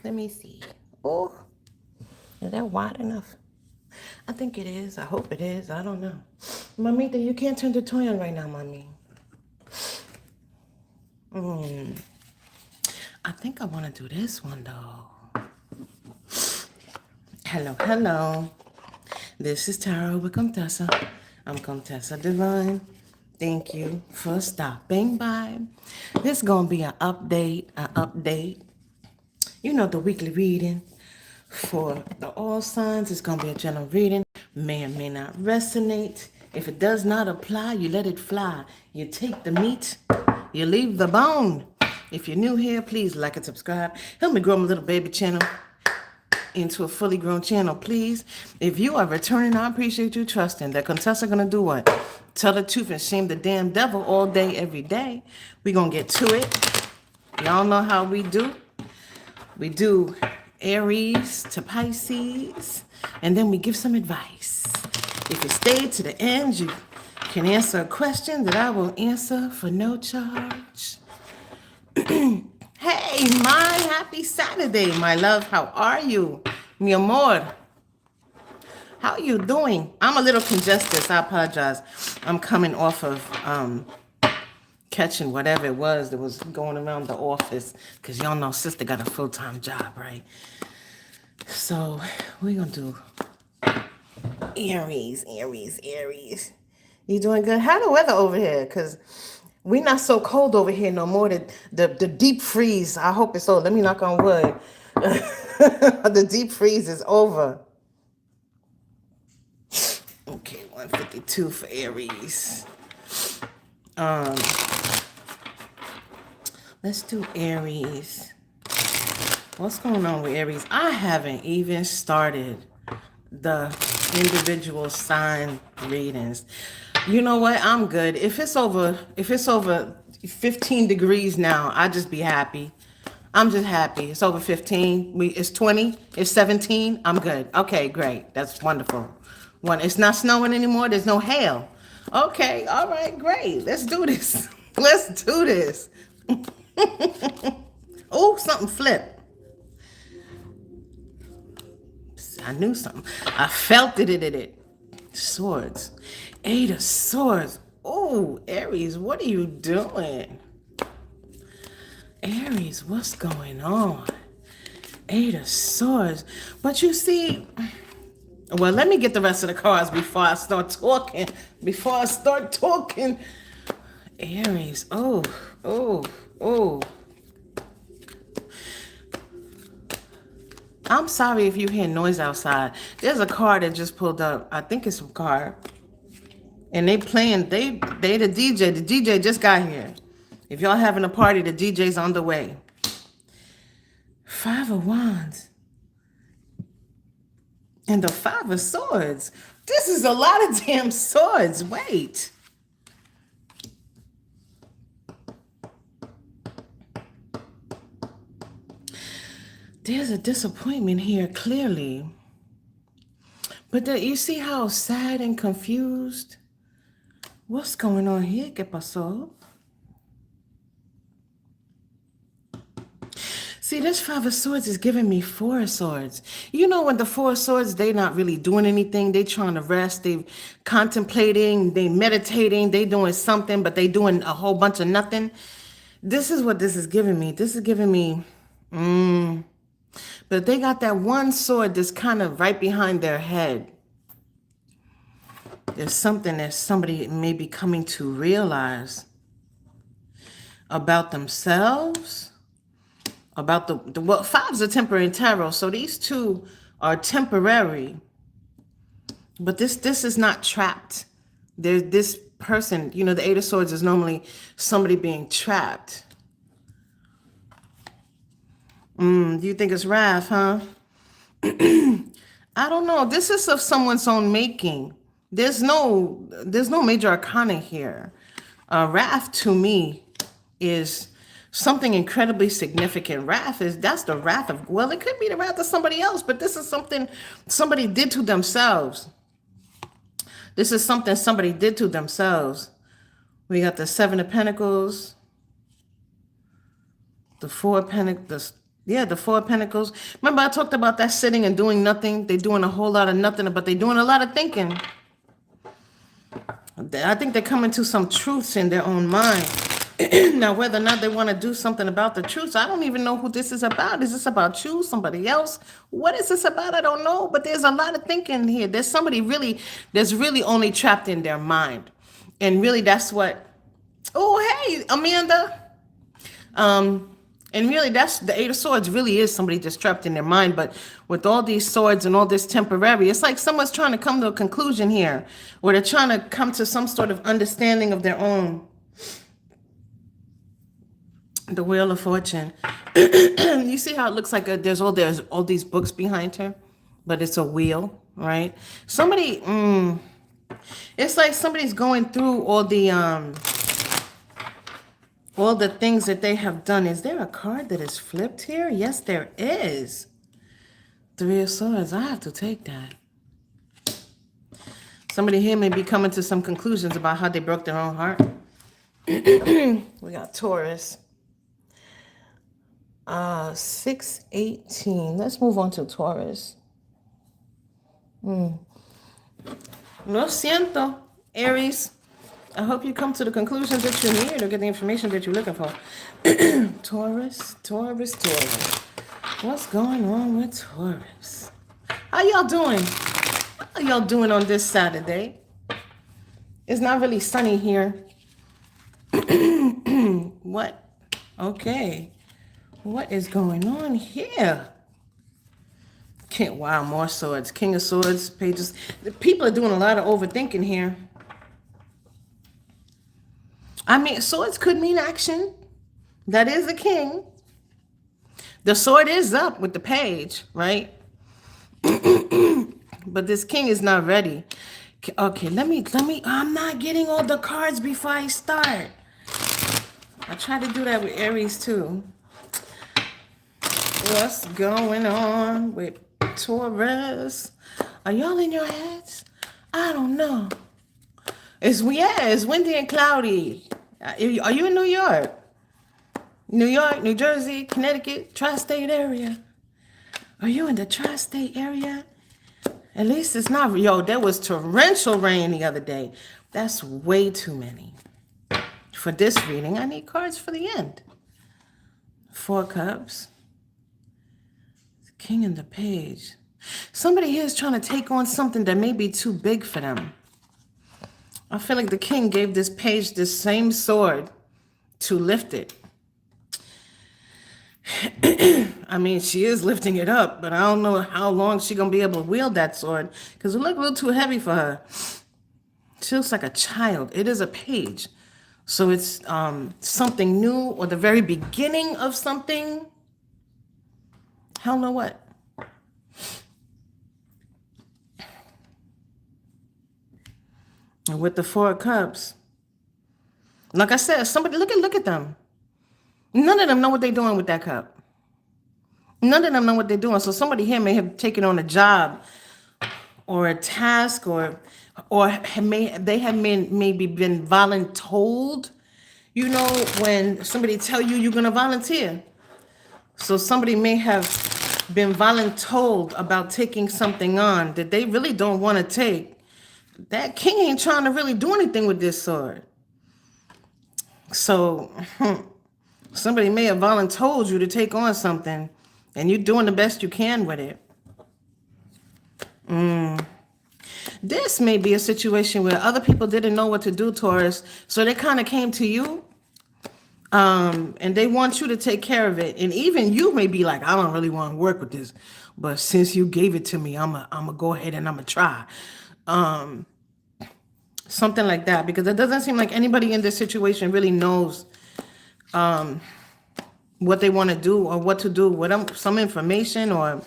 Let me see. Oh, is that wide enough? I think it is. I hope it is. I don't know. Mamita, you can't turn the toy on right now, mommy. I think I want to do this one, though. Hello, hello. This is Tarot with Contessa. I'm Contessa Divine. Thank you for stopping by. This is going to be an update. You know, the weekly reading for the all signs. It's going to be a general reading. May or may not resonate. If it does not apply, you let it fly. You take the meat, you leave the bone. If you're new here, please like and subscribe. Help me grow my little baby channel into a fully grown channel, please. If you are returning, I appreciate you trusting that Contessa gonna do what? Tell the truth and shame the damn devil all day, every day. We're gonna get to it. Y'all know how we do. We do Aries to Pisces, and then we give some advice. If you stay to the end, you can answer a question that I will answer for no charge. Hey, my happy Saturday, my love. How are you? Mi amor. How are you doing? I'm a little congested, so I apologize. I'm coming off of catching whatever it was that was going around the office, because y'all know sister got a full-time job, right? So we're going to do Aries. You doing good? How the weather over here? Because we not so cold over here no more. The deep freeze, I hope it's over. Let me knock on wood. The deep freeze is over. Okay, 152 for Aries. Let's do Aries. What's going on with Aries? I haven't even started the individual sign readings. You know what? I'm good. If it's over 15 degrees now, I just be happy. I'm just happy. It's over 15. It's 20. It's 17. I'm good. Okay, great. That's wonderful. It's not snowing anymore. There's no hail. Okay. All right. Great. Let's do this. Let's do this. Oh, something flipped. I knew something. I felt it. Swords. 8 of Swords. Oh, Aries, what are you doing? Aries, what's going on? 8 of Swords. But you see, well, let me get the rest of the cards before I start talking. Aries, oh. I'm sorry if you hear noise outside. There's a car that just pulled up. I think it's a car. And they playing, they the DJ. The DJ just got here. If y'all having a party, the DJ's on the way. 5 of Wands. And the 5 of Swords. This is a lot of damn swords. Wait. There's a disappointment here, clearly. But you see how sad and confused? What's going on here? ¿Qué pasó? See, this 5 of Swords is giving me 4 of Swords. You know, when the 4 of Swords, they not really doing anything. They trying to rest. They contemplating. They meditating. They doing something, but they doing a whole bunch of nothing. This is what this is giving me. This is giving me... But they got that one sword that's kind of right behind their head. There's something that somebody may be coming to realize about themselves, about well, 5s are temporary in tarot, so these 2 are temporary. But this is not trapped. There's this person, you know, the 8 of Swords is normally somebody being trapped. Do you think it's wrath, huh? I don't know. This is of someone's own making. There's no major arcana here. Wrath to me is something incredibly significant. That's the wrath of, well, it could be the wrath of somebody else, but this is something somebody did to themselves. This is something somebody did to themselves. We got the 7 of Pentacles, the 4 of Pentacles, Yeah, the Four of Pentacles. Remember I talked about that sitting and doing nothing? They're doing a whole lot of nothing, but they're doing a lot of thinking. I think they're coming to some truths in their own mind. Now, whether or not they want to do something about the truths, I don't even know who this is about. Is this about you, somebody else? What is this about? I don't know. But there's a lot of thinking here. There's somebody really, that's really only trapped in their mind. And really, that's what... Oh, hey, Amanda. And really, that's the Eight of Swords really is somebody just trapped in their mind. But with all these swords and all this temporary, it's like someone's trying to come to a conclusion here, where they're trying to come to some sort of understanding of their own. The Wheel of Fortune. You see how it looks like there's all these books behind her, but it's a wheel, right? Somebody, it's like somebody's going through all the things that they have done. Is there a card that is flipped here? Yes, there is. Three of Swords. I have to take that. Somebody here may be coming to some conclusions about how they broke their own heart. We got Taurus. 618. Let's move on to Taurus. Lo siento, Aries. I hope you come to the conclusions that you need or get the information that you're looking for. Taurus. What's going on with Taurus? How y'all doing? How y'all doing on this Saturday? It's not really sunny here. What? Okay. What is going on here? Wow, more swords. King of Swords, pages. The people are doing a lot of overthinking here. I mean, swords could mean action. That is the king. The sword is up with the page, right? But this king is not ready. Okay, let me, I'm not getting all the cards before I start. I try to do that with Aries too. What's going on with Taurus? Are y'all in your heads? I don't know. It's windy and cloudy. Are you in New York? New York, New Jersey, Connecticut, tri-state area. Are you in the tri-state area? At least it's not. Yo, there was torrential rain the other day. That's way too many. For this reading, I need cards for the end. Four Cups. King and the Page. Somebody here is trying to take on something that may be too big for them. I feel like the king gave this page this same sword to lift it. I mean, she is lifting it up, but I don't know how long she's going to be able to wield that sword because it looks a little too heavy for her. She looks like a child. It is a page. So it's something new or the very beginning of something. Hell know what. And with the Four of Cups, like I said, somebody look at them. None of them know what they're doing with that cup. None of them know what they're doing. So somebody here may have taken on a job or a task or they have maybe been voluntold. You know, when somebody tell you you're going to volunteer. So somebody may have been voluntold about taking something on that they really don't want to take. That king ain't trying to really do anything with this sword. So somebody may have voluntold you to take on something and you're doing the best you can with it. This may be a situation where other people didn't know what to do, Taurus, so they kind of came to you. And they want you to take care of it. And even you may be like, I don't really want to work with this, but since you gave it to me, I'm gonna go ahead and I'm gonna try. Something like that, because it doesn't seem like anybody in this situation really knows what they want to do or what to do with them, some information or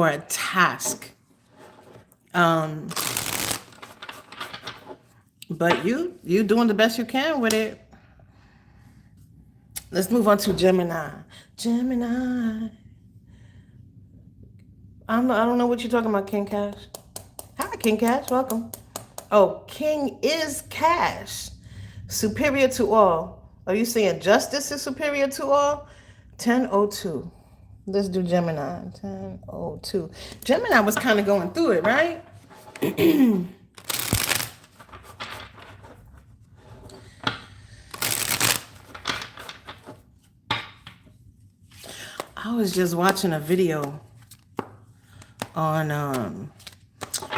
a task. But you doing the best you can with it. Let's move on to Gemini. Gemini. I don't know what you're talking about, King Cash. Hi, King Cash. Welcome. Oh, King is Cash. Superior to all. Are you saying justice is superior to all? 10:02. Let's do Gemini. 10:02. Gemini was kind of going through it, right? I was just watching a video on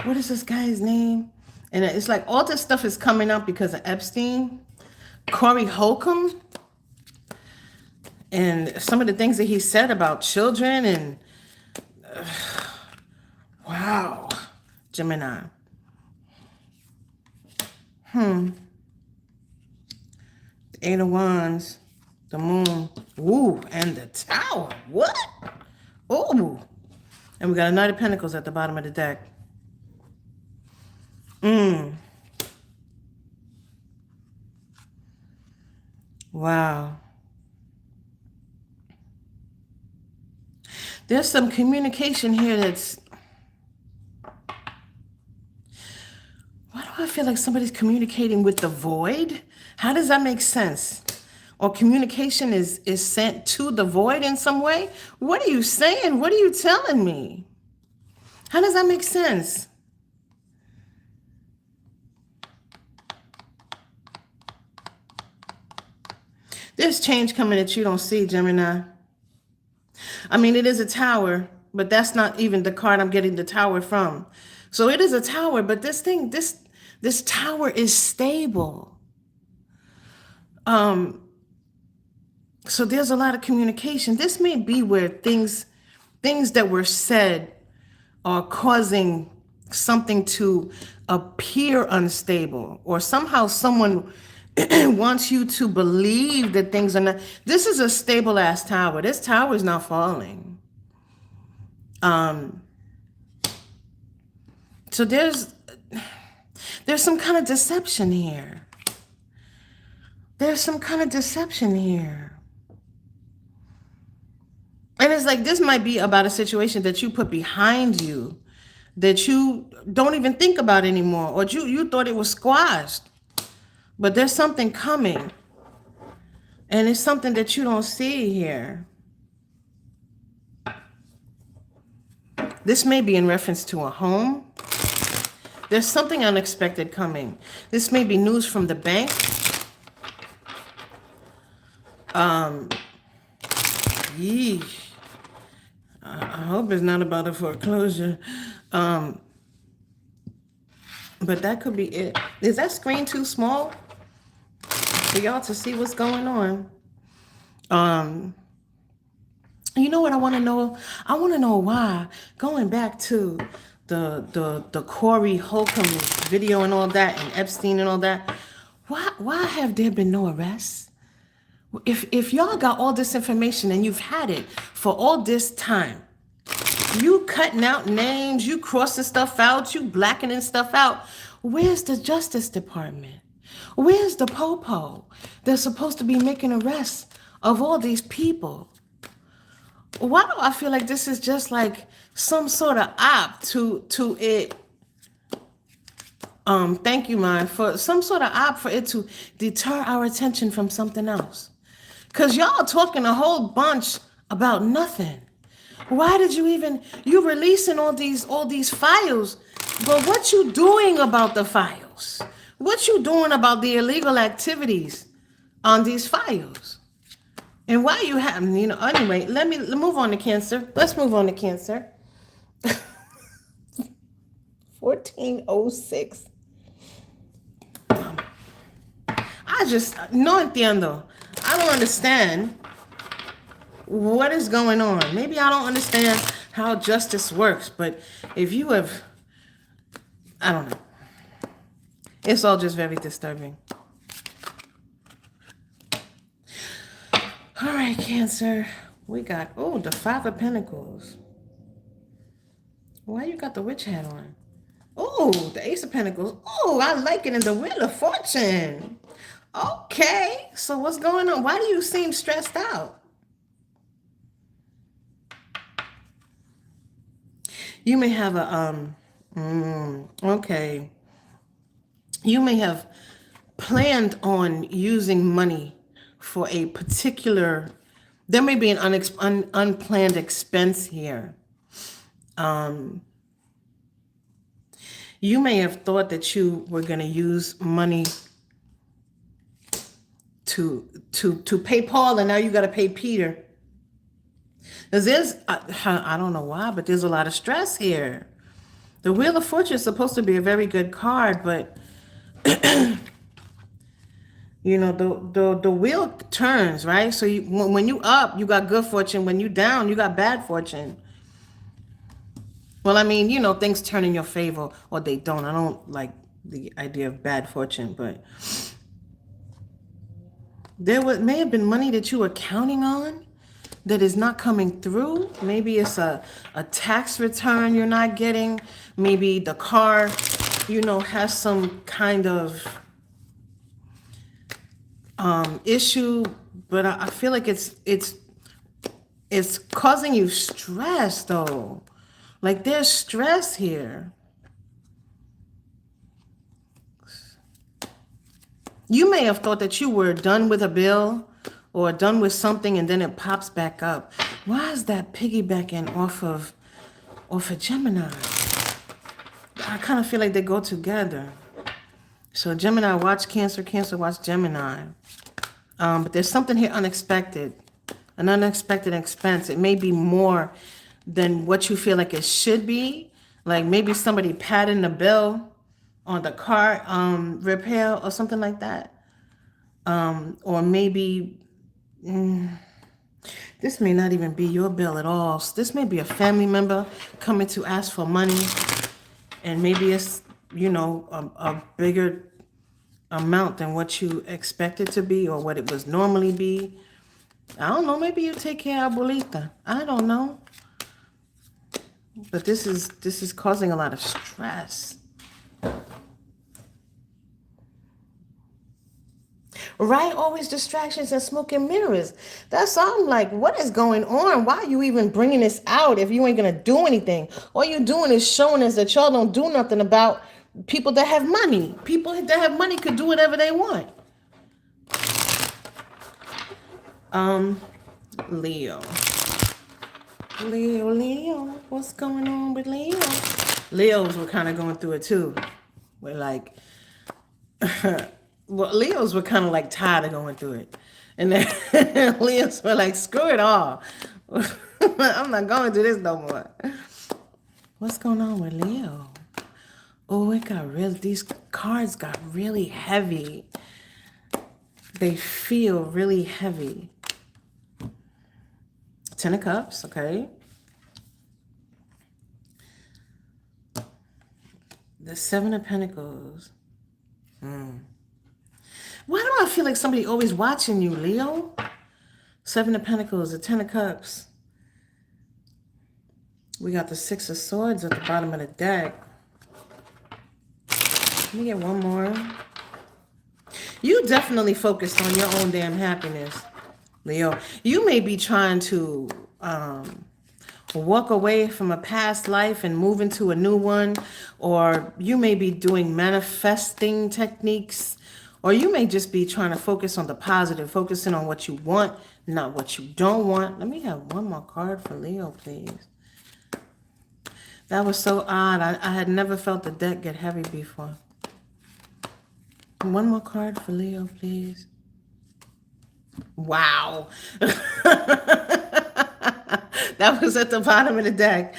what is this guy's name? And it's like all this stuff is coming up because of Epstein, Corey Holcomb, and some of the things that he said about children and wow, Gemini. The Eight of Wands, the Moon, ooh, and the Tower. What? Ooh. And we got a Knight of Pentacles at the bottom of the deck. Wow. There's some communication here that's... Why do I feel like somebody's communicating with the void? How does that make sense? Or communication is sent to the void in some way? What are you saying? What are you telling me? How does that make sense? There's change coming that you don't see, Gemini. I mean, it is a tower, but that's not even the card I'm getting the tower from. So it is a tower, but this tower is stable. So there's a lot of communication. This may be where things that were said are causing something to appear unstable, or somehow someone wants you to believe that things are not. This is a stable ass tower. This tower is not falling. So there's some kind of deception here. There's some kind of deception here. And it's like, this might be about a situation that you put behind you that you don't even think about anymore, or you thought it was squashed. But there's something coming. And it's something that you don't see here. This may be in reference to a home. There's something unexpected coming. This may be news from the bank. Yeesh. I hope it's not about a foreclosure. But that could be it. Is that screen too small for y'all to see what's going on? You know what I want to know? I want to know why, going back to the Corey Holcomb video and all that, and Epstein and all that, why have there been no arrests? If y'all got all this information and you've had it for all this time, you cutting out names, you crossing stuff out, you blackening stuff out, where's the Justice Department? Where's the popo? They're supposed to be making arrests of all these people. Why do I feel like this is just like some sort of op to it? Thank you, Maya, for some sort of op for it to deter our attention from something else. Because y'all talking a whole bunch about nothing. Why did you releasing all these files, but what you doing about the files? What you doing about the illegal activities on these files? And why you having, anyway, let's move on to Cancer. Let's move on to Cancer. 1406. No entiendo. I don't understand what is going on. Maybe I don't understand how justice works, but if you have, I don't know. It's all just very disturbing. All right, Cancer. We got, the Five of Pentacles. Why you got the witch hat on? The Ace of Pentacles. I like it in the Wheel of Fortune. Okay, so what's going on? Why do you seem stressed out? You may have okay. You may have planned on using money for a particular There may be an unplanned expense here. You may have thought that you were going to use money to pay Paul, and now you got to pay Peter. Because there's, I don't know why, but there's a lot of stress here. The Wheel of Fortune is supposed to be a very good card, but you know, the wheel turns, right? So when you up, you got good fortune. When you down, you got bad fortune. Well, I mean, you know, things turn in your favor or they don't. I don't like the idea of bad fortune, but may have been money that you were counting on that is not coming through. Maybe it's a tax return you're not getting. Maybe the car, you know, has some kind of issue, but I feel like it's causing you stress though. Like there's stress here. You may have thought that you were done with a bill or done with something and then it pops back up. Why is that piggybacking off of Gemini? I kind of feel like they go together. So Gemini watch Cancer, Cancer watch Gemini. But there's something here unexpected, an unexpected expense. It may be more than what you feel like it should be. Like maybe somebody padding the bill on the car repair or something like that. Or maybe this may not even be your bill at all. So this may be a family member coming to ask for money, and maybe it's, you know, a bigger amount than what you expect it to be or what it was normally be. I don't know. Maybe you take care of abuelita. I don't know. But this is causing a lot of stress. Right? Always distractions and smoke and mirrors. That's all. I'm like, what is going on? Why are you even bringing this out if you ain't going to do anything? All you're doing is showing us that y'all don't do nothing about people that have money. People that have money could do whatever they want. Leo. Leo. What's going on with Leo? Leos were kind of going through it too. We're like... Well, Leos were kind of like tired of going through it. And then Leos were like, screw it all. I'm not going through this no more. What's going on with Leo? Oh, these cards got really heavy. They feel really heavy. Ten of Cups, okay. The Seven of Pentacles. Why do I feel like somebody always watching you, Leo? Seven of Pentacles, the Ten of Cups. We got the Six of Swords at the bottom of the deck. Let me get one more. You definitely focused on your own damn happiness, Leo. You may be trying to walk away from a past life and move into a new one, or you may be doing manifesting techniques. Or you may just be trying to focus on the positive, focusing on what you want, not what you don't want. Let me have one more card for Leo, please. That was so odd. I had never felt the deck get heavy before. One more card for Leo, please. Wow. That was at the bottom of the deck.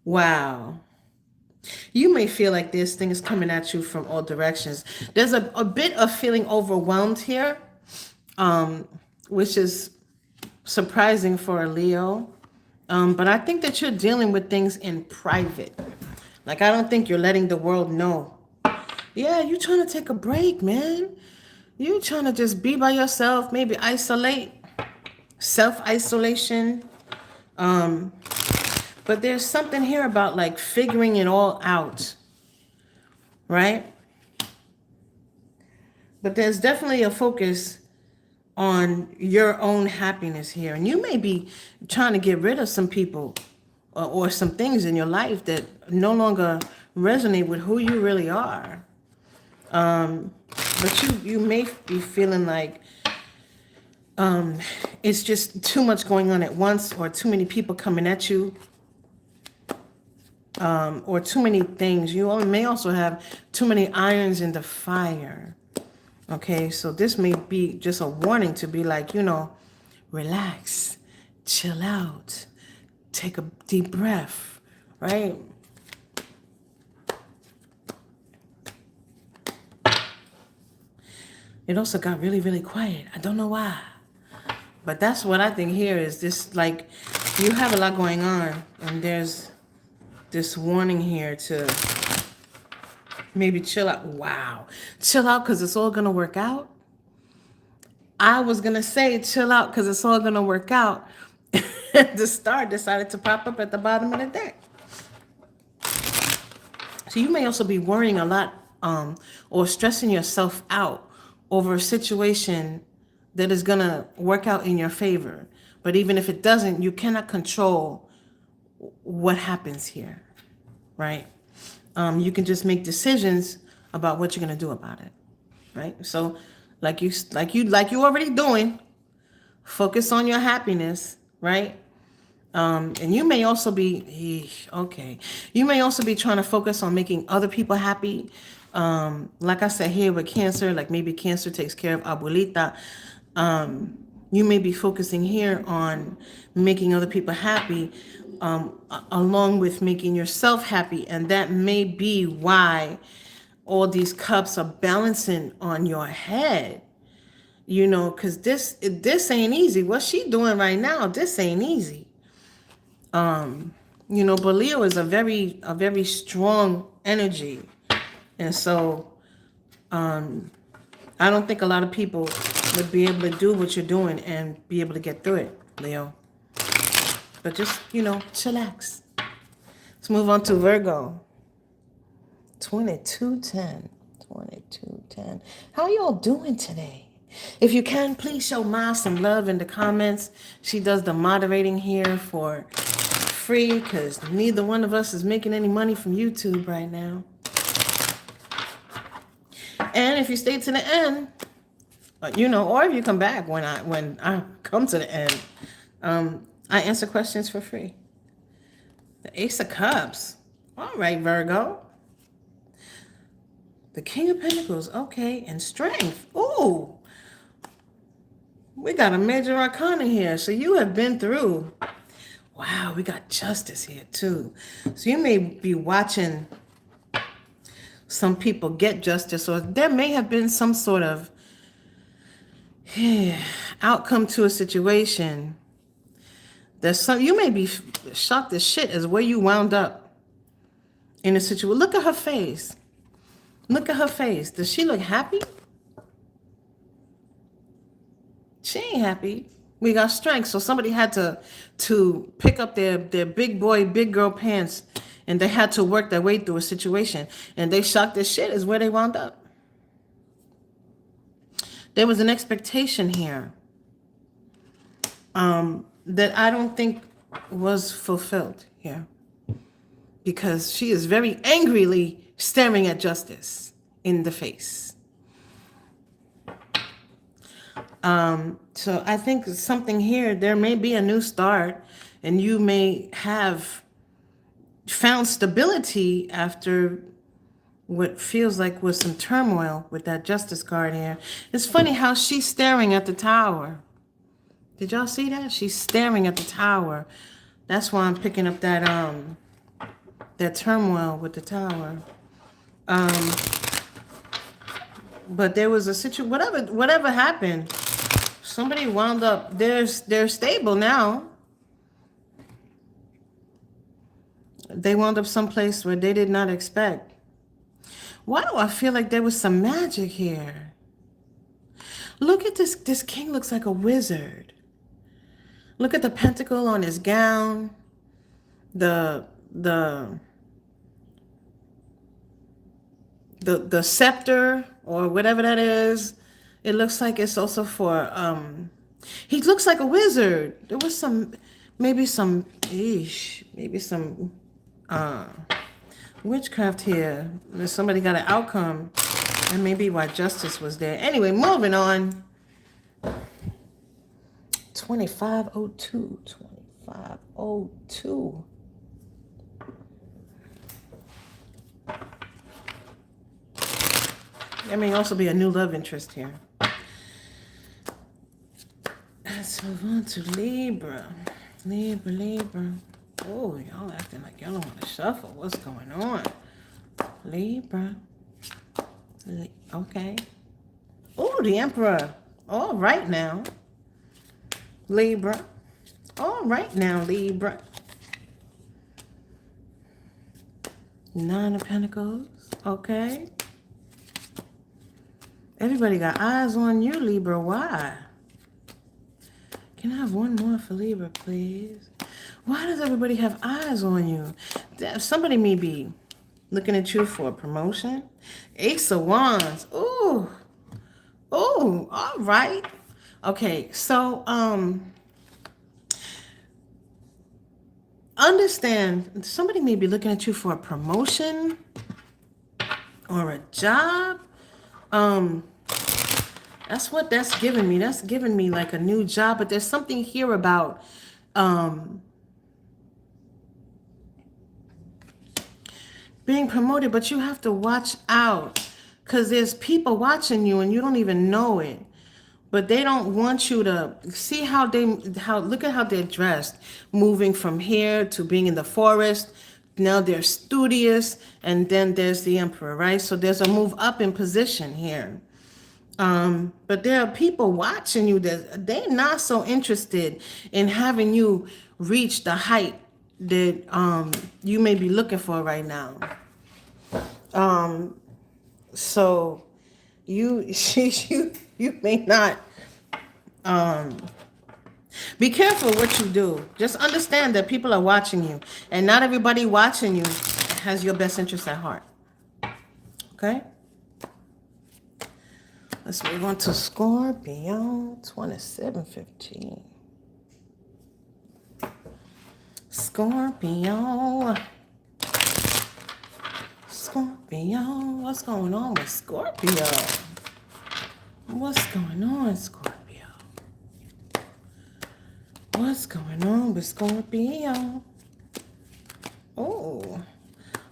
Wow. You may feel like this thing is coming at you from all directions. There's a bit of feeling overwhelmed here, which is surprising for a Leo. But I think that you're dealing with things in private. Like, I don't think you're letting the world know. Yeah, you're trying to take a break, man. You're trying to just be by yourself, maybe isolate, self-isolation. But there's something here about like figuring it all out, right? But there's definitely a focus on your own happiness here. And you may be trying to get rid of some people or some things in your life that no longer resonate with who you really are. But you may be feeling like It's just too much going on at once, or too many people coming at you, or too many things. You may also have too many irons in the fire. Okay, so this may be just a warning to be like, relax, chill out, take a deep breath, right? It also got really, really quiet. I don't know why. But that's what I think here is this, like, you have a lot going on, and there's this warning here to maybe chill out. Wow. Chill out because it's all going to work out. I was going to say chill out because it's all going to work out. The star decided to pop up at the bottom of the deck. So you may also be worrying a lot or stressing yourself out over a situation that is going to work out in your favor. But even if it doesn't, you cannot control what happens here, right? You can just make decisions about what you're going to do about it, right? So like you already doing, focus on your happiness, right? And you may also be, you may also be trying to focus on making other people happy. Like I said here with Cancer, like maybe Cancer takes care of Abuelita. You may be focusing here on making other people happy, along with making yourself happy. And that may be why all these cups are balancing on your head, because this ain't easy. What she doing right now, this ain't easy. But Leo is a very strong energy. And so, I don't think a lot of people would be able to do what you're doing and be able to get through it, Leo. But just, chillax. Let's move on to Virgo. 2210. 2210. How are you all doing today? If you can, please show Ma some love in the comments. She does the moderating here for free because neither one of us is making any money from YouTube right now. And if you stay to the end, or if you come back when I come to the end, I answer questions for free. The Ace of Cups. All right, Virgo. The King of Pentacles. Okay, and Strength. Ooh. We got a major arcana here. So you have been through. Wow, we got Justice here too. So you may be watching some people get justice, or there may have been some sort of outcome to a situation. You may be shocked as shit as where you wound up in a situation. Look at her face. Look at her face. Does she look happy? She ain't happy. We got Strength, so somebody had to pick up their big boy, big girl pants, and they had to work their way through a situation, and they shocked as shit is where they wound up. There was an expectation here that I don't think was fulfilled here, because she is very angrily staring at Justice in the face. So I think something here, there may be a new start, and you may have found stability after what feels like was some turmoil with that Justice card here. It's funny how she's staring at the Tower. Did y'all see that? She's staring at the Tower. That's why I'm picking up that turmoil with the Tower. But there was a situation, whatever happened, somebody wound up, they're stable now. They wound up someplace where they did not expect. Why do I feel like there was some magic here? Look at this. This king looks like a wizard. Look at the pentacle on his gown. The scepter or whatever that is. It looks like it's also for he looks like a wizard. There was maybe some witchcraft here. Somebody got an outcome, and maybe why Justice was there. Anyway, moving on. 2502. 2502. There may also be a new love interest here. Let's move on to Libra. Libra. Oh, y'all acting like y'all don't want to shuffle. What's going on? Libra. Okay. Oh, the Emperor. All right now. Libra. All right now, Libra. Nine of Pentacles. Okay. Everybody got eyes on you, Libra. Why? Can I have one more for Libra, please? Why does everybody have eyes on you? Somebody may be looking at you for a promotion. Ace of Wands. Ooh. Ooh, all right. Okay, so understand somebody may be looking at you for a promotion or a job. That's what that's giving me. That's giving me like a new job, but there's something here about being promoted, but you have to watch out because there's people watching you and you don't even know it. But they don't want you to see look at how they're dressed, moving from here to being in the forest. Now they're studious, and then there's the Emperor, right? So there's a move up in position here. But there are people watching you that they're not so interested in having you reach the height that you may be looking for right now. So you may not be careful what you do. Just understand that people are watching you, and not everybody watching you has your best interest at heart. Okay? Let's move on to Scorpio. 2715. Scorpio. What's going on with Scorpio? What's going on, Scorpio? What's going on with Scorpio? Oh,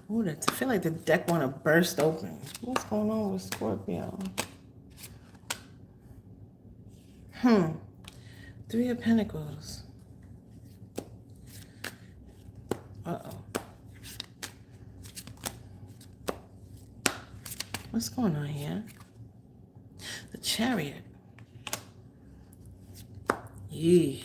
I feel like the deck want to burst open. What's going on with Scorpio? Three of Pentacles. Uh-oh. What's going on here? The Chariot. Yee.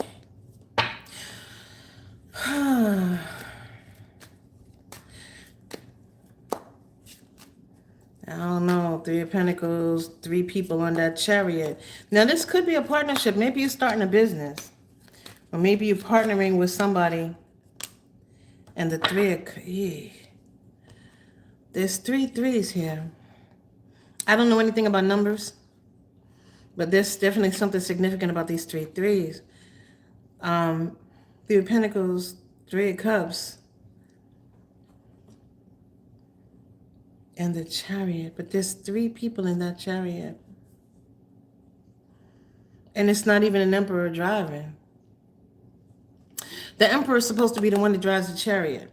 I don't know. Three of Pentacles, three people on that Chariot. Now, this could be a partnership. Maybe you're starting a business. Or maybe you're partnering with somebody. And the three of... There's three threes here. I don't know anything about numbers. But there's definitely something significant about these three threes. Three of Pentacles, Three of Cups. And the Chariot. But there's three people in that Chariot. And it's not even an Emperor driving. The Emperor is supposed to be the one that drives the Chariot.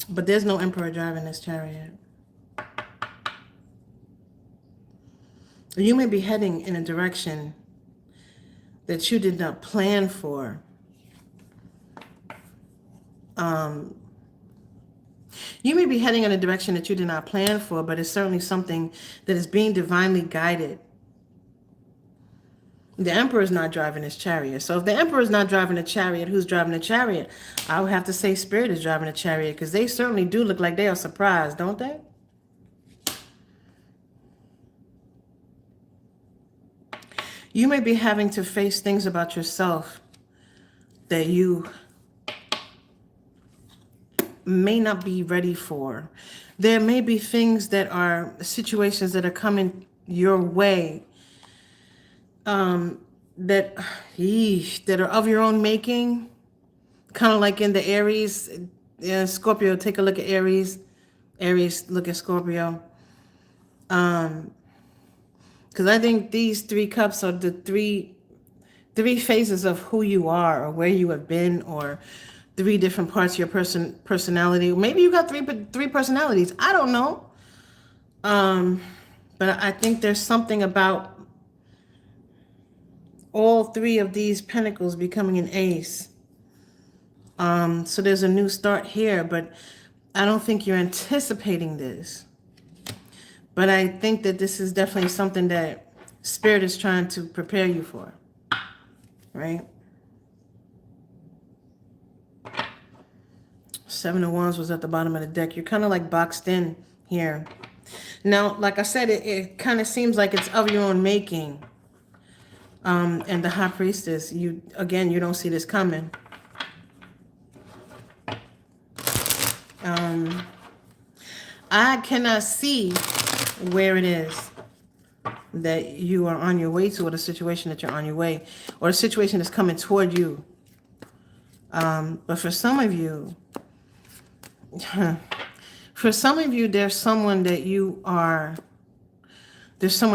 But there's no Emperor driving this Chariot. You may be heading in a direction that you did not plan for. You may be heading in a direction that you did not plan for, but it's certainly something that is being divinely guided. The Emperor is not driving his Chariot. So if the Emperor is not driving a Chariot, who's driving a Chariot? I would have to say Spirit is driving a Chariot, because they certainly do look like they are surprised, don't they? You may be having to face things about yourself that you may not be ready for. There may be things that are situations that are coming your way that are of your own making, kind of like in the Aries. Scorpio, take a look at Aries. Aries, look at Scorpio. Because I think these 3 cups are the three phases of who you are or where you have been, or 3 different parts of your personality. Maybe you got three personalities. I don't know. But I think there's something about all 3 of these pentacles becoming an ace. So there's a new start here, but I don't think you're anticipating this. But I think that this is definitely something that Spirit is trying to prepare you for, right? 7 of Wands was at the bottom of the deck. You're kind of like boxed in here. Now, like I said, it kind of seems like it's of your own making. And the High Priestess, you don't see this coming. I cannot see where it is that you are on your way to, or the situation that you're on your way, or a situation that's coming toward you. But for some of you, there's someone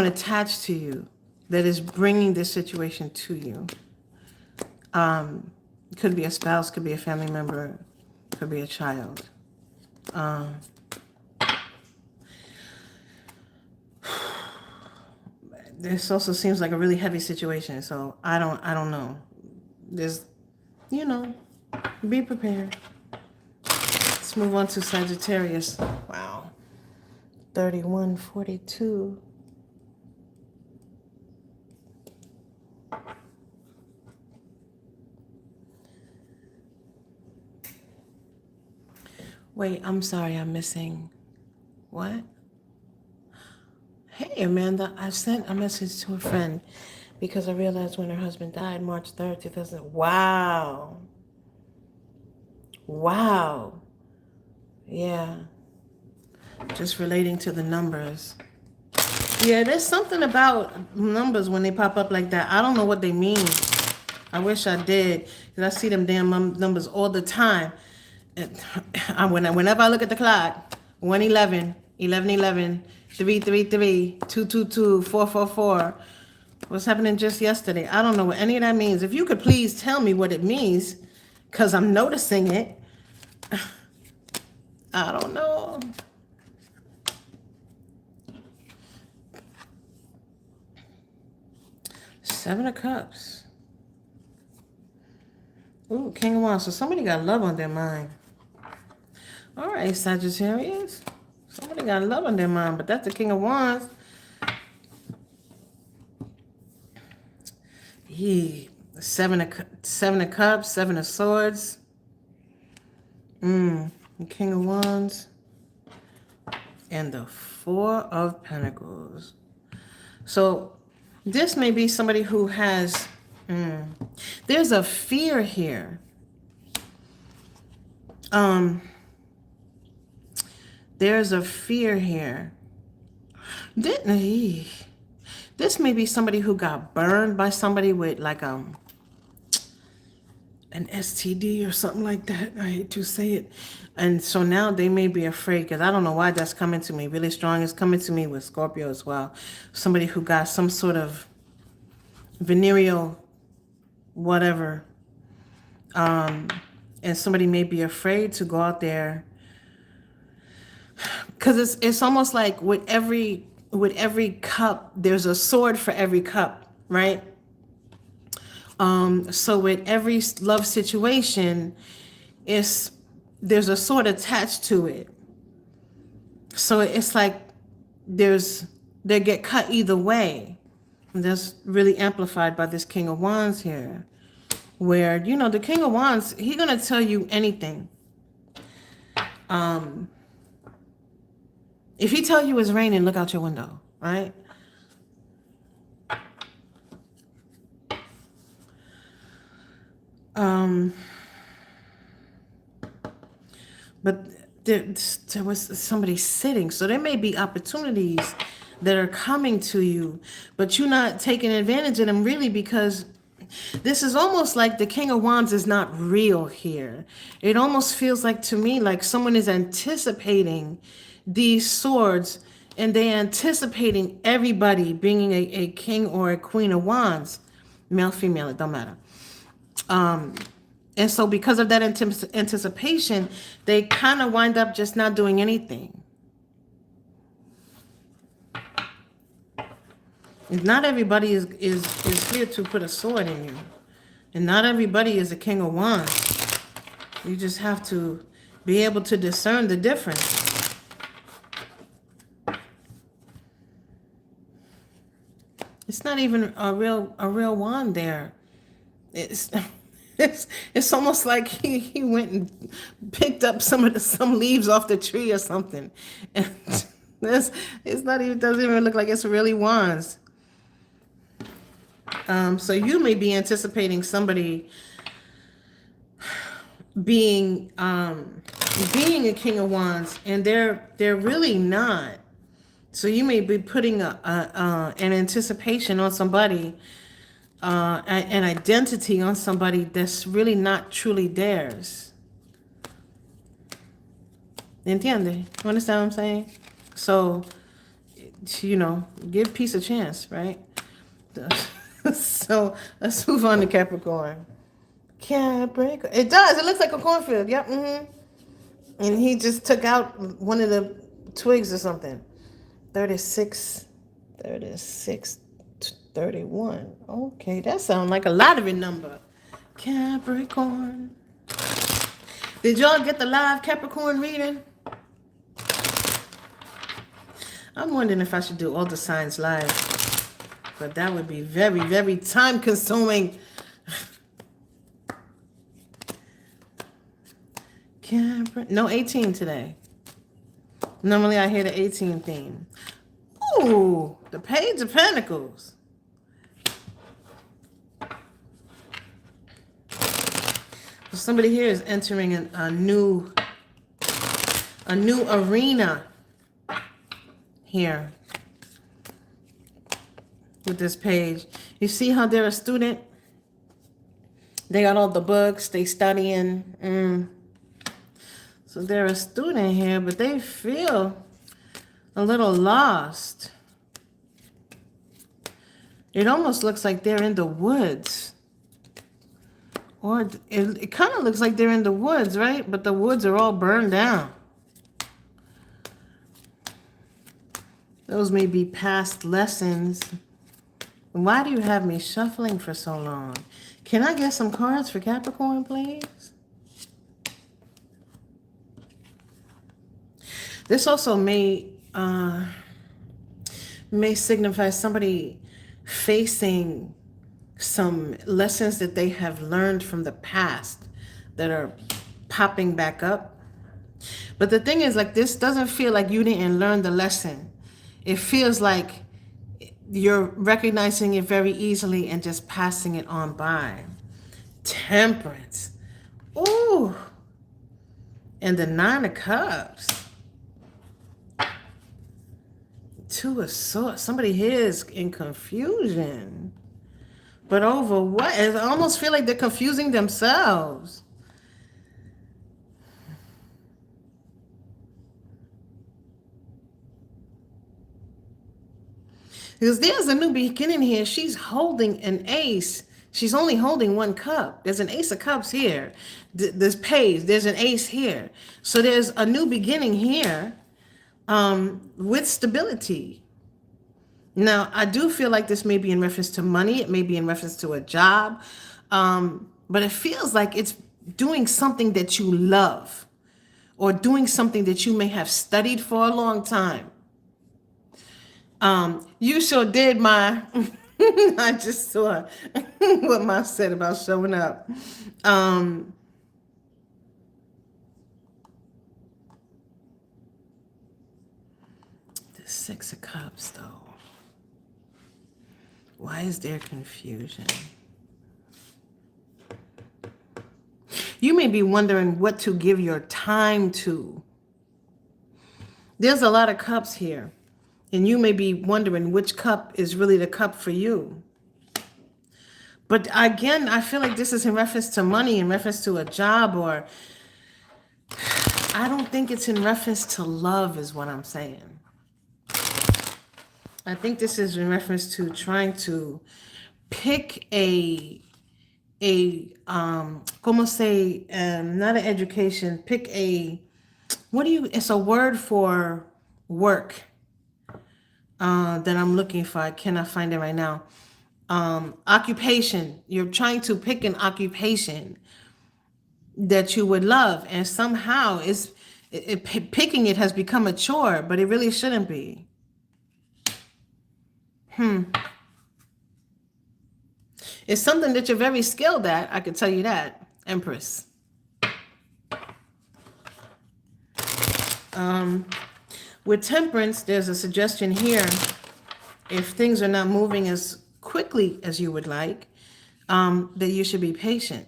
attached to you that is bringing this situation to you. Could be a spouse, could be a family member, could be a child. This also seems like a really heavy situation, so I don't know. There's, be prepared. Let's move on to Sagittarius. Wow. 3142. Wait, I'm sorry, I'm missing. What? Hey, Amanda, I sent a message to a friend because I realized when her husband died, March 3rd, 2000. Wow. Wow. Yeah. Just relating to the numbers. Yeah, there's something about numbers when they pop up like that. I don't know what they mean. I wish I did, because I see them damn numbers all the time. Whenever I look at the clock, 111, 1111, 333, 222, 444. What's happening just yesterday? I don't know what any of that means. If you could please tell me what it means, because I'm noticing it. I don't know. Seven of Cups. Ooh, King of Wands. So somebody got love on their mind. All right, Sagittarius. Somebody got love on their mind, but that's the King of Wands. Seven of Cups, 7 of Swords. The King of Wands. And the 4 of Pentacles. So this may be somebody who has, there's a fear here. There's a fear here. This may be somebody who got burned by somebody with like an STD or something like that. I hate to say it. And so now they may be afraid, because I don't know why that's coming to me really strong. It's coming to me with Scorpio as well. Somebody who got some sort of venereal whatever. And somebody may be afraid to go out there, because it's almost like with every cup, there's a sword for every cup, right? So with every love situation, there's a sword attached to it. So it's like they get cut either way. And that's really amplified by this King of Wands here, where, the King of Wands, he's going to tell you anything. If he tell you it's raining, look out your window, right? But there was somebody sitting, so there may be opportunities that are coming to you, but you're not taking advantage of them really, because this is almost like the King of Wands is not real here. It almost feels like, to me, like someone is anticipating these swords and they're anticipating everybody being a king or a queen of wands, male, female, it don't matter. And so because of that anticipation, they kind of wind up just not doing anything. Not everybody is here to put a sword in you. And not everybody is a king of wands. You just have to be able to discern the difference. It's not even a real wand there. It's almost like he went and picked up some leaves off the tree or something. And it's not even, doesn't even look like it's really wands. So you may be anticipating somebody being a king of wands, and they're really not. So you may be putting an anticipation on somebody, an identity on somebody that's really not truly theirs. Entiende? You understand what I'm saying? So, give peace a chance, right? So let's move on to Capricorn. Capricorn. It does. It looks like a cornfield. Yep. And he just took out one of the twigs or something. 36, 31. Okay, that sounds like a lottery number. Capricorn. Did y'all get the live Capricorn reading? I'm wondering if I should do all the signs live. But that would be very, very time consuming. No 18 today. Normally I hear the 18 theme. Ooh, the Page of Pentacles. So somebody here is entering a new arena here. With this page, you see how they're a student? They got all the books, they studying. So they're a student here, but they feel a little lost. It almost looks like they're in the woods. Or it kind of looks like they're in the woods, right? But the woods are all burned down. Those may be past lessons. Why do you have me shuffling for so long? Can I get some cards for Capricorn, please? This also may signify somebody facing some lessons that they have learned from the past that are popping back up. But the thing is, like, this doesn't feel like you didn't learn the lesson. It feels like you're recognizing it very easily and just passing it on by. Temperance. Ooh. And the 9 of Cups. 2 of Swords. Somebody here is in confusion. But over what? I almost feel like they're confusing themselves. Because there's a new beginning here. She's holding an ace. She's only holding 1 cup. There's an Ace of Cups here. This page, there's an ace here. So there's a new beginning here with stability. Now, I do feel like this may be in reference to money. It may be in reference to a job. But it feels like it's doing something that you love or doing something that you may have studied for a long time. You sure did my, I just saw what Ma said about showing up. The 6 of Cups, though. Why is there confusion? You may be wondering what to give your time to. There's a lot of cups here. And you may be wondering which cup is really the cup for you. But again, I feel like this is in reference to money, in reference to a job, or I don't think it's in reference to love is what I'm saying. I think this is in reference to trying to pick como say, not an education, pick a, it's a word for work that I'm looking for. I cannot find it right now. Occupation. You're trying to pick an occupation that you would love, and somehow picking it has become a chore, but it really shouldn't be. It's something that you're very skilled at, I can tell you that, Empress. With Temperance, there's a suggestion here. If things are not moving as quickly as you would like, that you should be patient.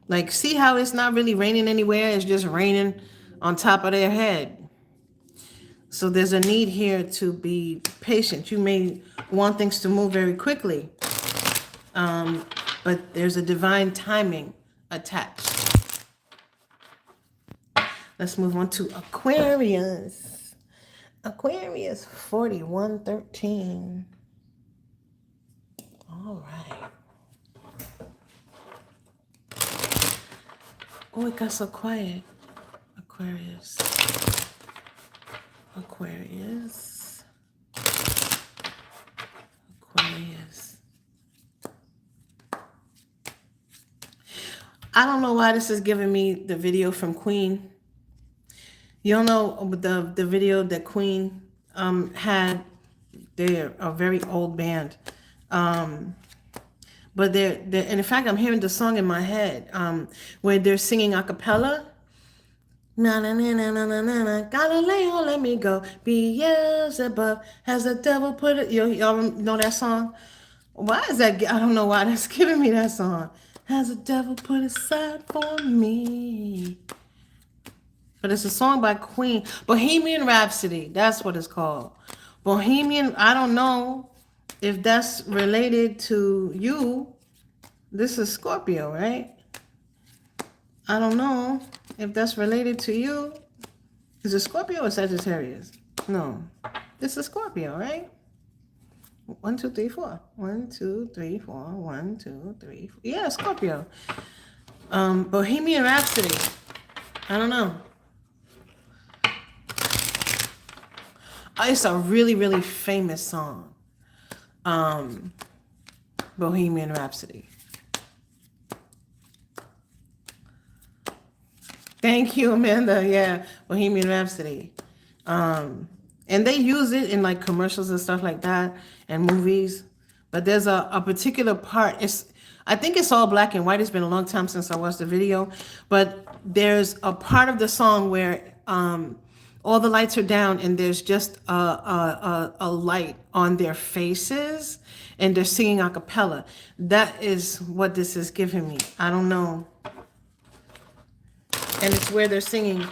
Like, see how it's not really raining anywhere? It's just raining on top of their head. So there's a need here to be patient. You may want things to move very quickly, but there's a divine timing attached. Let's move on to Aquarius. Aquarius 4113. All right. Oh, it got so quiet. Aquarius. Aquarius. Aquarius. I don't know why this is giving me the video from Queen. You don't know the video that Queen had. They're a very old band. But they're, and in fact, I'm hearing the song in my head where they're singing a cappella. Na na na na na na na. Galileo, let me go. Beelzebub has the devil put it. Y'all know that song? Why is that? I don't know why that's giving me that song. Has the devil put aside for me? But it's a song by Queen. Bohemian Rhapsody. That's what it's called. Bohemian. I don't know if that's related to you. This is Scorpio, right? I don't know if that's related to you. Is it Scorpio or Sagittarius? No. This is Scorpio, right? 1, 2, 3, 4. 1, 2, 3, 4. 1, 2, 3, 4. Yeah, Scorpio. Bohemian Rhapsody. I don't know. It's a really, really famous song. Bohemian Rhapsody. Thank you, Amanda. Yeah, Bohemian Rhapsody. And they use it in like commercials and stuff like that and movies. But there's a particular part. I think it's all black and white. It's been a long time since I watched the video. But there's a part of the song where all the lights are down and there's just a light on their faces and they're singing a cappella. That is what this is giving me. I don't know. And it's where they're singing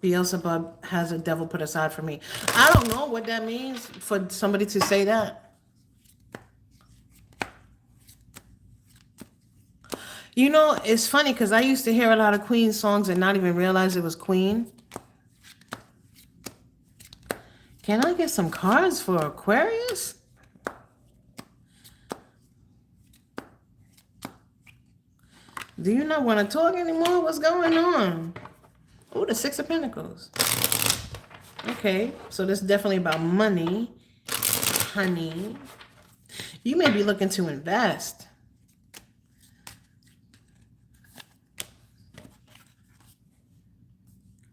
Beelzebub has a devil put aside for me. I don't know what that means for somebody to say that. You know, it's funny because I used to hear a lot of Queen songs and not even realize it was Queen. Can I get some cards for Aquarius? Do you not want to talk anymore? What's going on? Oh, the Six of Pentacles. Okay, so this is definitely about money, honey. You may be looking to invest.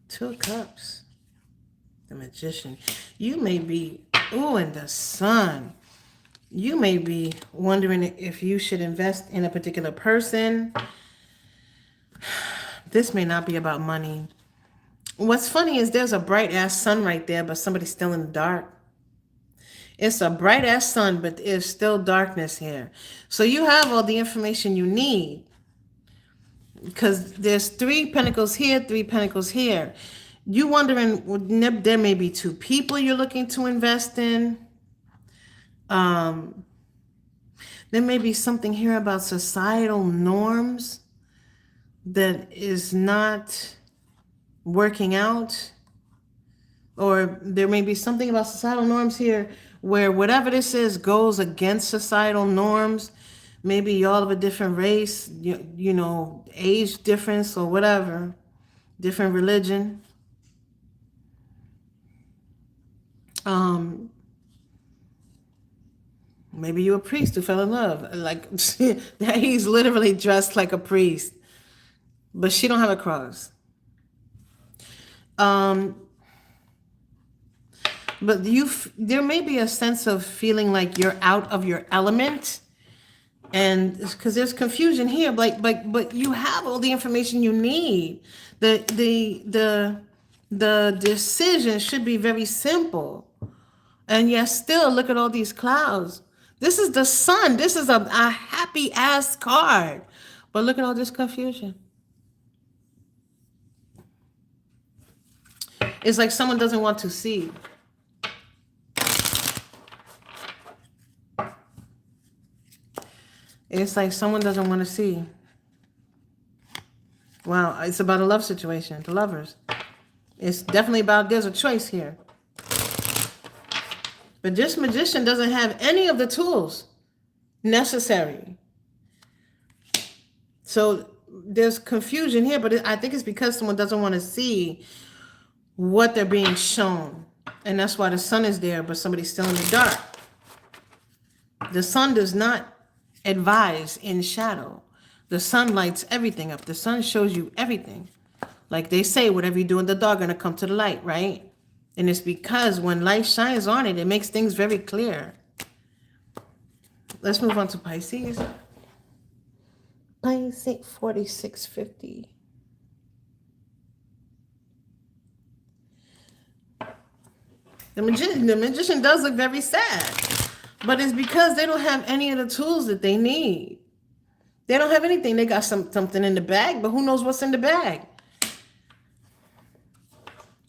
Two of Cups. The Magician. You may be, oh, and the Sun. You may be wondering if you should invest in a particular person. This may not be about money. What's funny is there's a bright ass sun right there, but somebody's still in the dark. It's a bright ass sun, but there's still darkness here. So you have all the information you need. Because there's 3 pentacles here, 3 pentacles here. You wondering, well, there may be 2 people you're looking to invest in. There may be something here about societal norms that is not working out. Or there may be something about societal norms here where whatever this is goes against societal norms. Maybe y'all of a different race, you know, age difference or whatever, different religion. Maybe you're a priest who fell in love. Like, he's literally dressed like a priest, but she don't have a cross. But there may be a sense of feeling like you're out of your element, and because there's confusion here, but you have all the information you need. The decision should be very simple, and yet still look at all these clouds. This is the sun. This is a happy ass card, but look at all this confusion. It's like someone doesn't want to see. It's like someone doesn't want to see. Wow, it's about a love situation, the lovers. It's definitely about, there's a choice here. But this magician doesn't have any of the tools necessary. So there's confusion here, but I think it's because someone doesn't want to see what they're being shown. And that's why the sun is there, but somebody's still in the dark. The sun does not advise in shadow. The sun lights everything up. The sun shows you everything. Like they say, whatever you do in the dark gonna come to the light, right? And it's because when light shines on it, it makes things very clear. Let's move on to Pisces. Pisces 4650. The magician does look very sad. But it's because they don't have any of the tools that they need. They don't have anything. They got something in the bag, but who knows what's in the bag?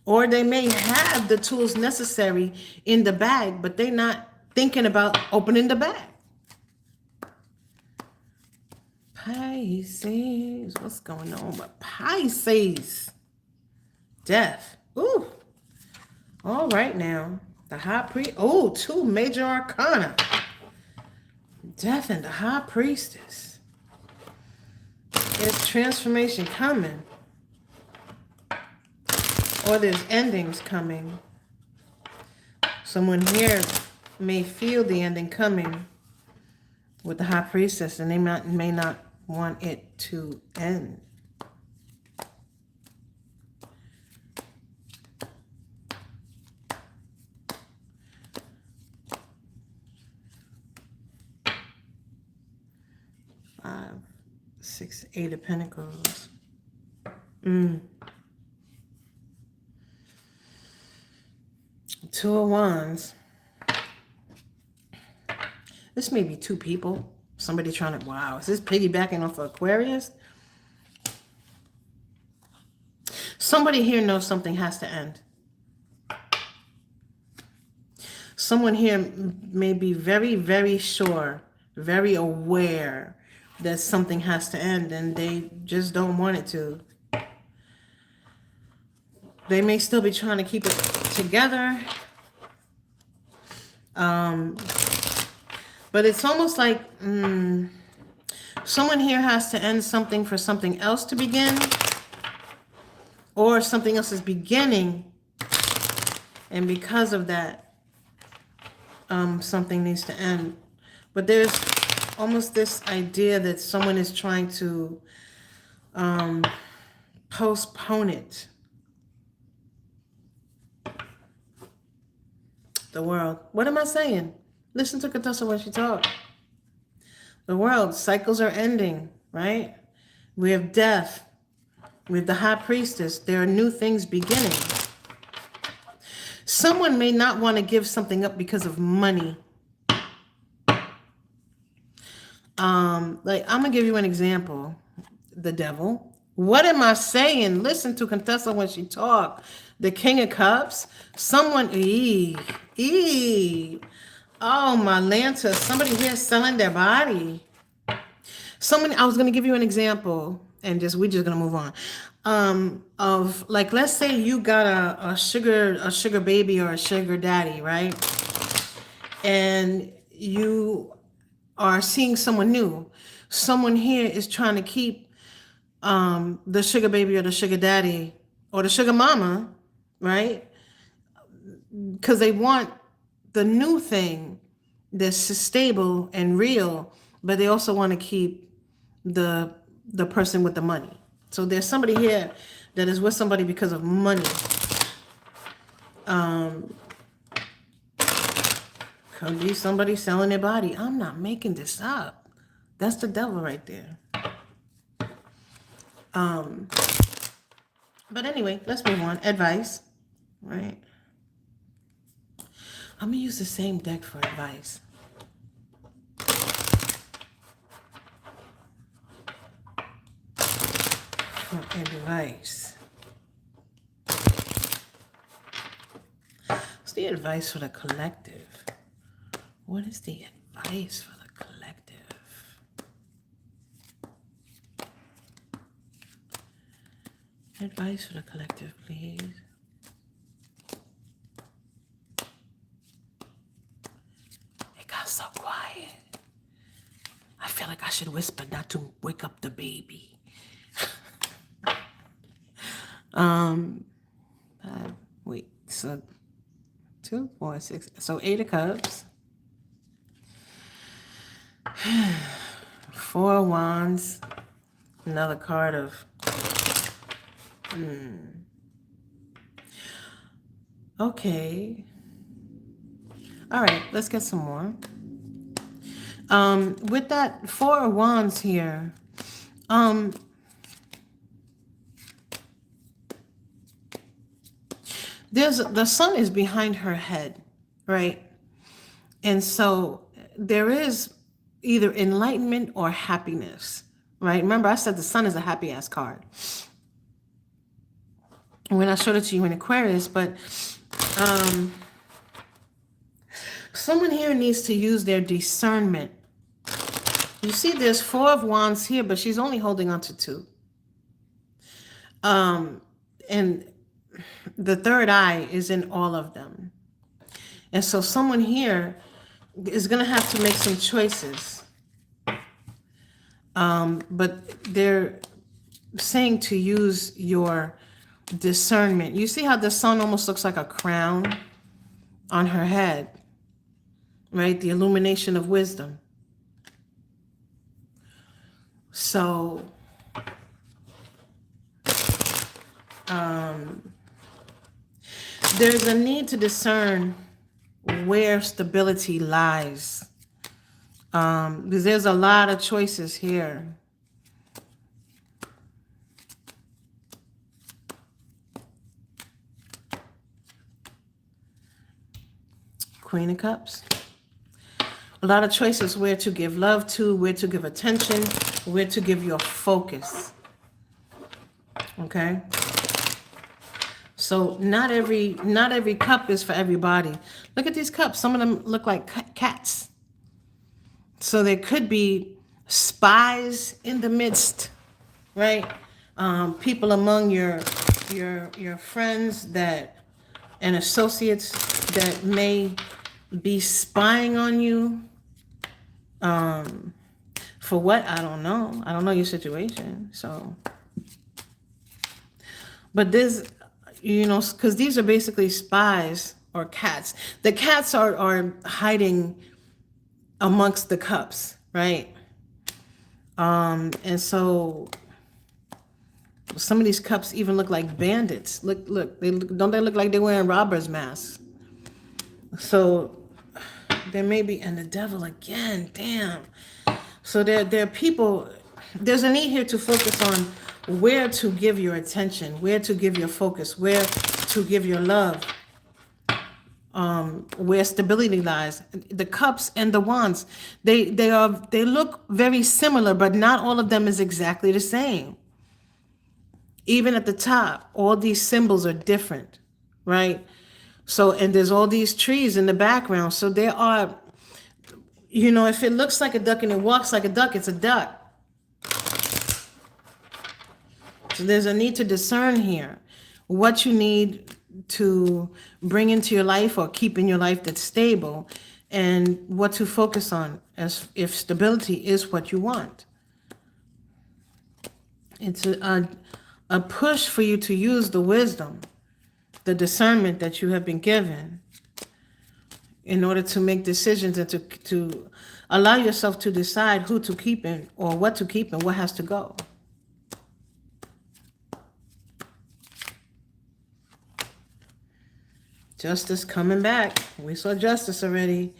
Or they may have the tools necessary in the bag, but they're not thinking about opening the bag. Pisces. What's going on with Pisces? Death. Ooh. All right now. The high priest. Oh, 2 major arcana. Death and the high priestess. There's transformation coming. Or there's endings coming. Someone here may feel the ending coming with the high priestess, and they may not want it to end. Six, 8 of Pentacles. 2 of Wands. This may be 2 people. Somebody trying to, wow, is this piggybacking off of Aquarius? Somebody here knows something has to end. Someone here may be very, very sure, very aware that something has to end, and they just don't want it to. They may still be trying to keep it together. But it's almost like someone here has to end something for something else to begin, or something else is beginning, and because of that, something needs to end. But there's almost this idea that someone is trying to postpone it. The world. What am I saying? Listen to Contessa when she talks. The world. Cycles are ending, right? We have death. We have the high priestess. There are new things beginning. Someone may not want to give something up because of money. Like, I'm going to give you an example. The devil. What am I saying? Listen to Contessa when she talk. The King of Cups. Someone, oh, my Lanta. Somebody here selling their body. I was going to give you an example, and we're just going to move on. Of, like, let's say you got a sugar baby or a sugar daddy, right? and you are seeing someone new. Someone here is trying to keep the sugar baby or the sugar daddy or the sugar mama, right? Because they want the new thing that's stable and real, but they also want to keep the person with the money. So there's somebody here that is with somebody because of money. Could be somebody selling their body. I'm not making this up. That's the devil right there. But anyway, let's move on. Advice, right? I'm gonna use the same deck for advice. For advice. What's the advice for the collective? What is the advice for the collective? Advice for the collective, please. It got so quiet. I feel like I should whisper not to wake up the baby. Wait, so 2, 4, 6, so 8 of Cups. 4 of Wands. Another card of okay. All right, let's get some more. With that 4 of Wands here, the sun is behind her head, right? And so there is either enlightenment or happiness, right? Remember, I said the sun is a happy ass card when I showed it to you in Aquarius, but someone here needs to use their discernment. You see, there's 4 of Wands here, but she's only holding on to 2. And the third eye is in all of them. And so someone here is going to have to make some choices. But they're saying to use your discernment. You see how the sun almost looks like a crown on her head, right? The illumination of wisdom. So, there's a need to discern where stability lies. Because there's a lot of choices here. Queen of Cups. A lot of choices where to give love to, where to give attention, where to give your focus. Okay? So not every cup is for everybody. Look at these cups. Some of them look like cats. So there could be spies in the midst, right? People among your friends that and associates that may be spying on you. For what? I don't know. I don't know your situation. So, but this, because these are basically spies or cats. The cats are hiding amongst the cups, right? And so some of these cups even look like bandits. Look, don't they look like they're wearing robbers' masks? So there may be, and the devil again, damn. So there are people, there's a need here to focus on where to give your attention, where to give your focus, where to give your love, where stability lies. The cups and the wands, they look very similar, but not all of them is exactly the same. Even at the top, all these symbols are different, right? So, and there's all these trees in the background. So there are, if it looks like a duck and it walks like a duck, it's a duck. So there's a need to discern here what you need to bring into your life or keep in your life that's stable, and what to focus on, as if stability is what you want. It's a push for you to use the wisdom, the discernment that you have been given in order to make decisions and to allow yourself to decide who to keep in, or what to keep and what has to go. Justice coming back. We saw justice already.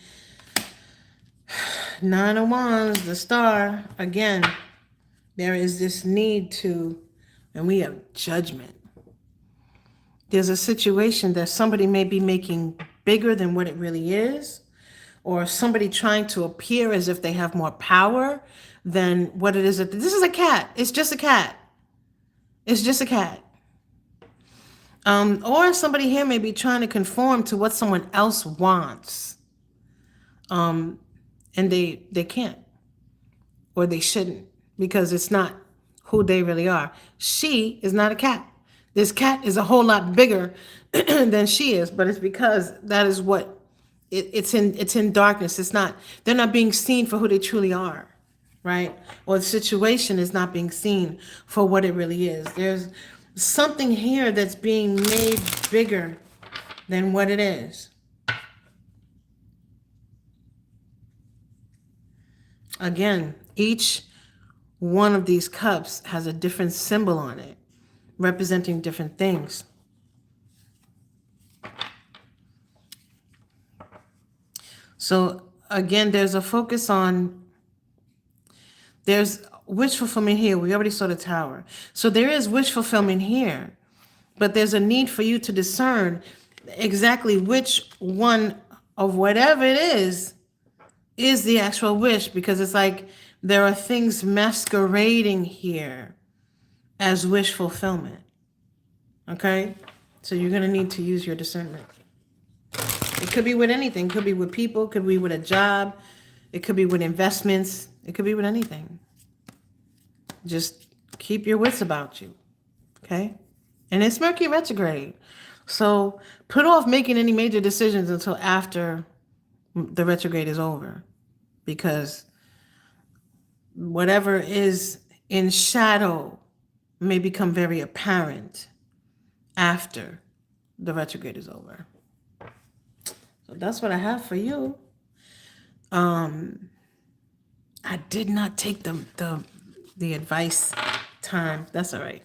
9 of Wands, the star. Again, there is this need to, and we have judgment. There's a situation that somebody may be making bigger than what it really is, or somebody trying to appear as if they have more power than what it is. This is a cat. It's just a cat. It's just a cat. Or somebody here may be trying to conform to what someone else wants. And they can't, or they shouldn't, because it's not who they really are. She is not a cat. This cat is a whole lot bigger than she is, but it's because that is what it's in darkness. It's not, they're not being seen for who they truly are, right? Or the situation is not being seen for what it really is. There's something here that's being made bigger than what it is. Again, each one of these cups has a different symbol on it, representing different things. So again, there's a focus on, there's wish fulfillment here. We already saw the Tower. So there is wish fulfillment here, but there's a need for you to discern exactly which one of whatever it is the actual wish, because it's like there are things masquerading here as wish fulfillment. Okay? So you're going to need to use your discernment. It could be with anything. It could be with people. It could be with a job. It could be with investments. It could be with anything. Just keep your wits about you. Okay? And it's Mercury retrograde. So put off making any major decisions until after the retrograde is over, because whatever is in shadow may become very apparent after the retrograde is over. So that's what I have for you. I did not take the advice time. That's all right.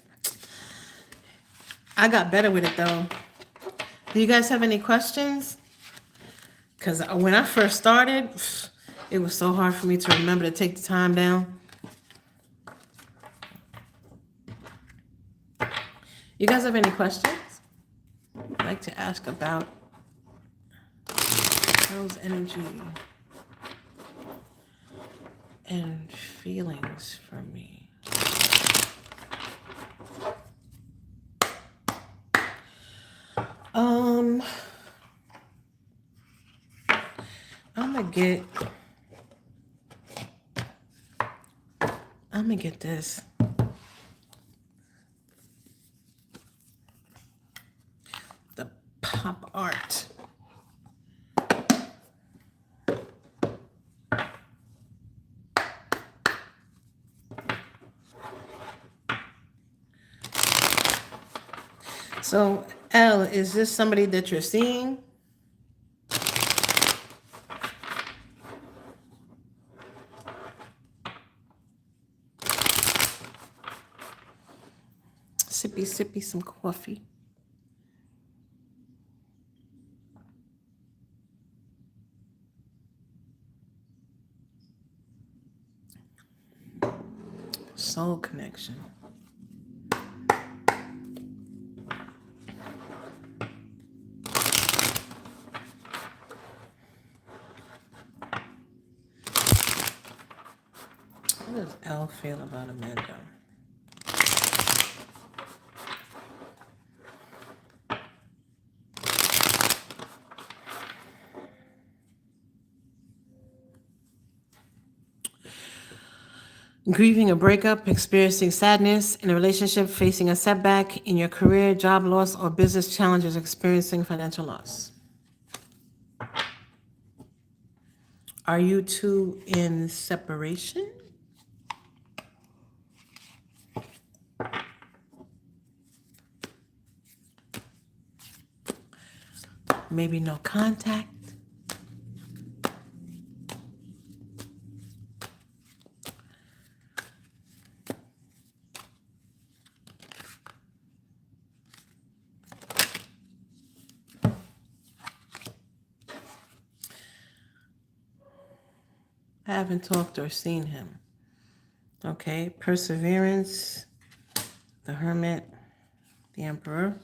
I got better with it though. Do you guys have any questions? Because when I first started, it was so hard for me to remember to take the time down. You guys have any questions I'd like to ask about those energy and feelings for me? I'm gonna get this. The pop art. So, L, is this somebody that you're seeing? Sippy some coffee. Soul connection. What does L feel about Amanda? Grieving a breakup, experiencing sadness in a relationship, facing a setback in your career, job loss, or business challenges, experiencing financial loss. Are you two in separation? Maybe no contact? I haven't talked or seen him. Okay, perseverance, the Hermit, the Emperor.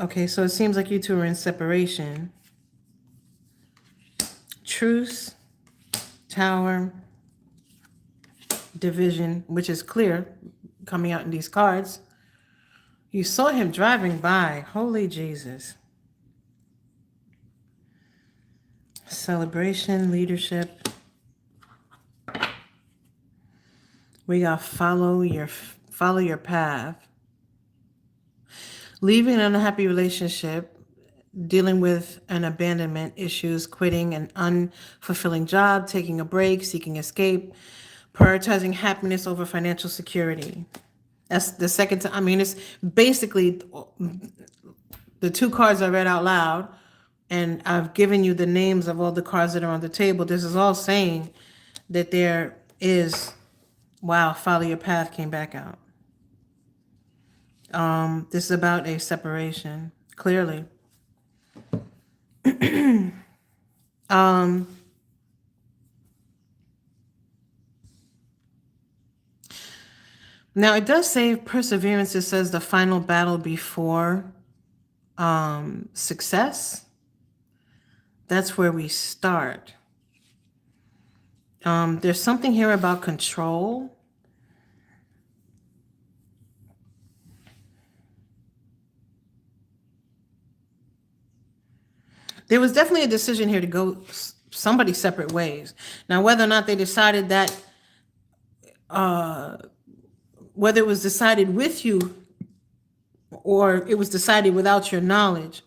Okay, so it seems like you two are in separation. Truce, Tower, Division, which is clear coming out in these cards. You saw him driving by. Holy Jesus. Celebration, leadership. We got follow your path. Leaving an unhappy relationship, dealing with an abandonment issues, quitting an unfulfilling job, taking a break, seeking escape, prioritizing happiness over financial security. That's the second time. I mean, it's basically the two cards I read out loud, and I've given you the names of all the cards that are on the table. This is all saying that there is, wow, follow your path came back out. This is about a separation, clearly. Now it does say perseverance. It says the final battle before success. That's where we start. There's something here about control. There was definitely a decision here to go somebody's separate ways. Now, whether or not they decided that, whether it was decided with you or it was decided without your knowledge,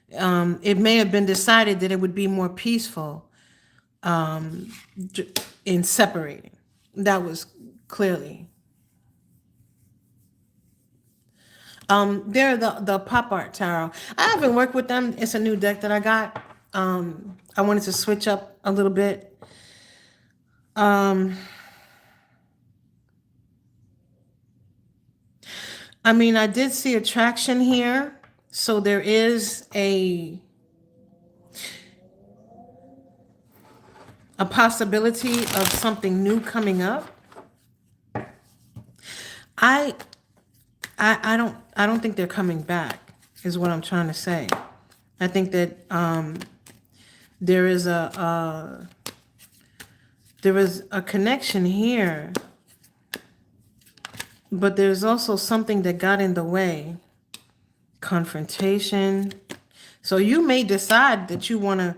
it may have been decided that it would be more peaceful in separating. That was clearly. They're the pop art tarot. I haven't worked with them. It's a new deck that I got. I wanted to switch up a little bit. I mean, I did see attraction here. So there is a possibility of something new coming up. I don't think they're coming back, is what I'm trying to say. I think that there is a connection here, but there's also something that got in the way. Confrontation. So you may decide that you want to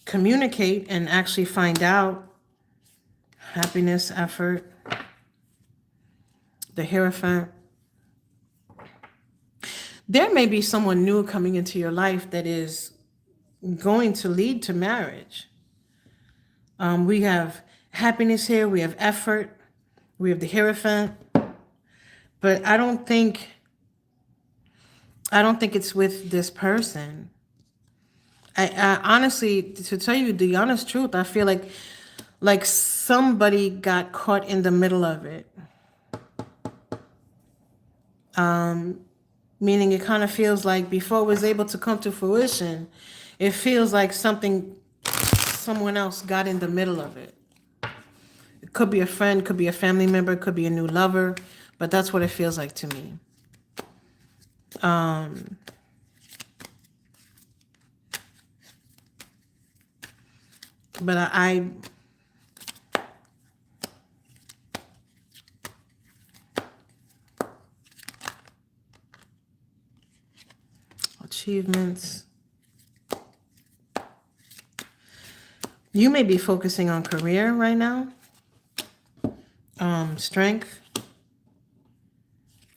communicate and actually find out. Happiness, effort, the Hierophant. There may be someone new coming into your life that is going to lead to marriage. We have happiness here. We have effort. We have the Hierophant. But I don't think it's with this person. I honestly, to tell you the honest truth, I feel like somebody got caught in the middle of it. Meaning it kind of feels like before it was able to come to fruition, it feels like someone else got in the middle of it. It could be a friend, could be a family member, could be a new lover, but that's what it feels like to me. But I achievements. You may be focusing on career right now. Strength.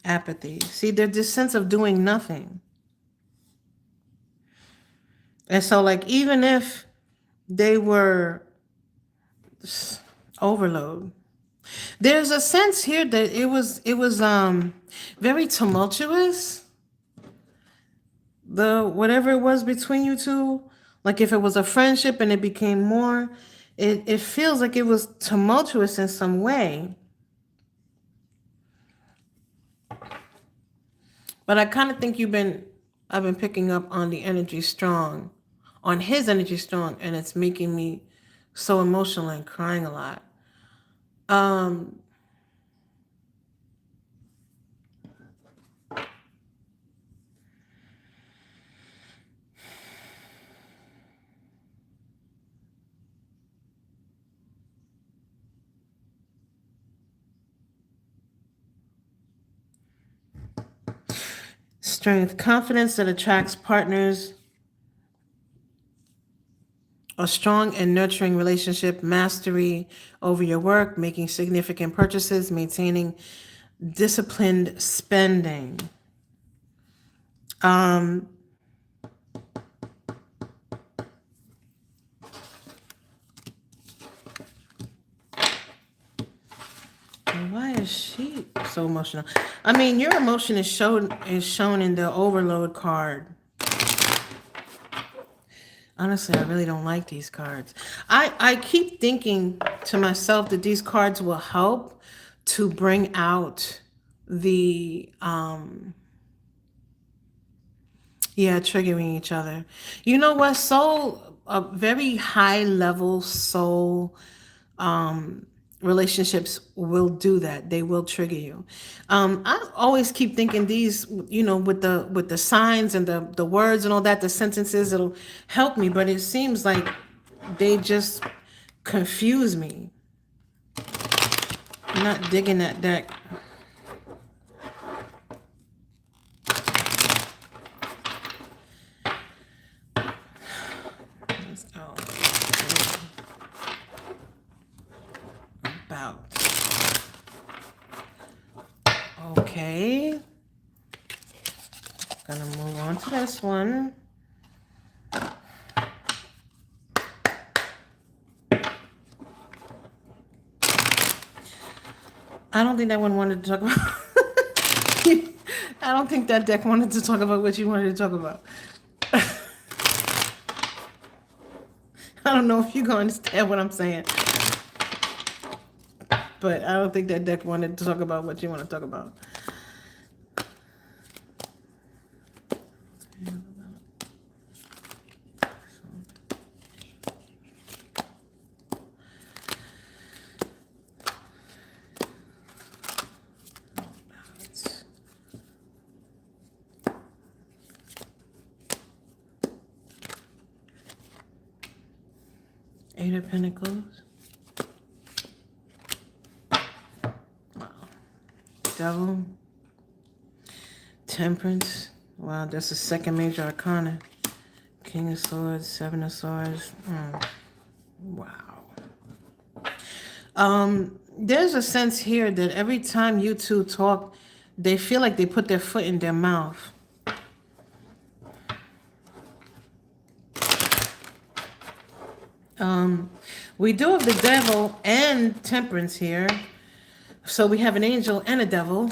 Apathy. See, there's this sense of doing nothing. And so like even if they were overload, there's a sense here that it was very tumultuous. The whatever it was between you two, like if it was a friendship and it became more, it feels like it was tumultuous in some way. But I kind of think I've been picking up on the energy strong, on his energy strong, and it's making me so emotional and crying a lot. Um, Strength, confidence that attracts partners, a strong and nurturing relationship, mastery over your work, making significant purchases, maintaining disciplined spending. Um, why is she so emotional? I mean, your emotion is shown in the overload card. Honestly, I really don't like these cards. I keep thinking to myself that these cards will help to bring out the triggering each other. You know what? Soul, a very high level soul relationships will do that. They will trigger you. I always keep thinking these, with the signs and the words and all that, the sentences, it'll help me. But it seems like they just confuse me. I'm not digging that deck. Let's go. About. Okay. Gonna move on to this one. I don't think that one wanted to talk about. I don't think that deck wanted to talk about what you wanted to talk about. I don't know if you can understand what I'm saying. But I don't think that deck wanted to talk about what you want to talk about. Eight of Pentacles. Wow. Devil. Temperance. Wow, that's the second major arcana. King of Swords, Seven of Swords. Wow. There's a sense here that every time you two talk, they feel like they put their foot in their mouth. We do have the devil and temperance here. So we have an angel and a devil.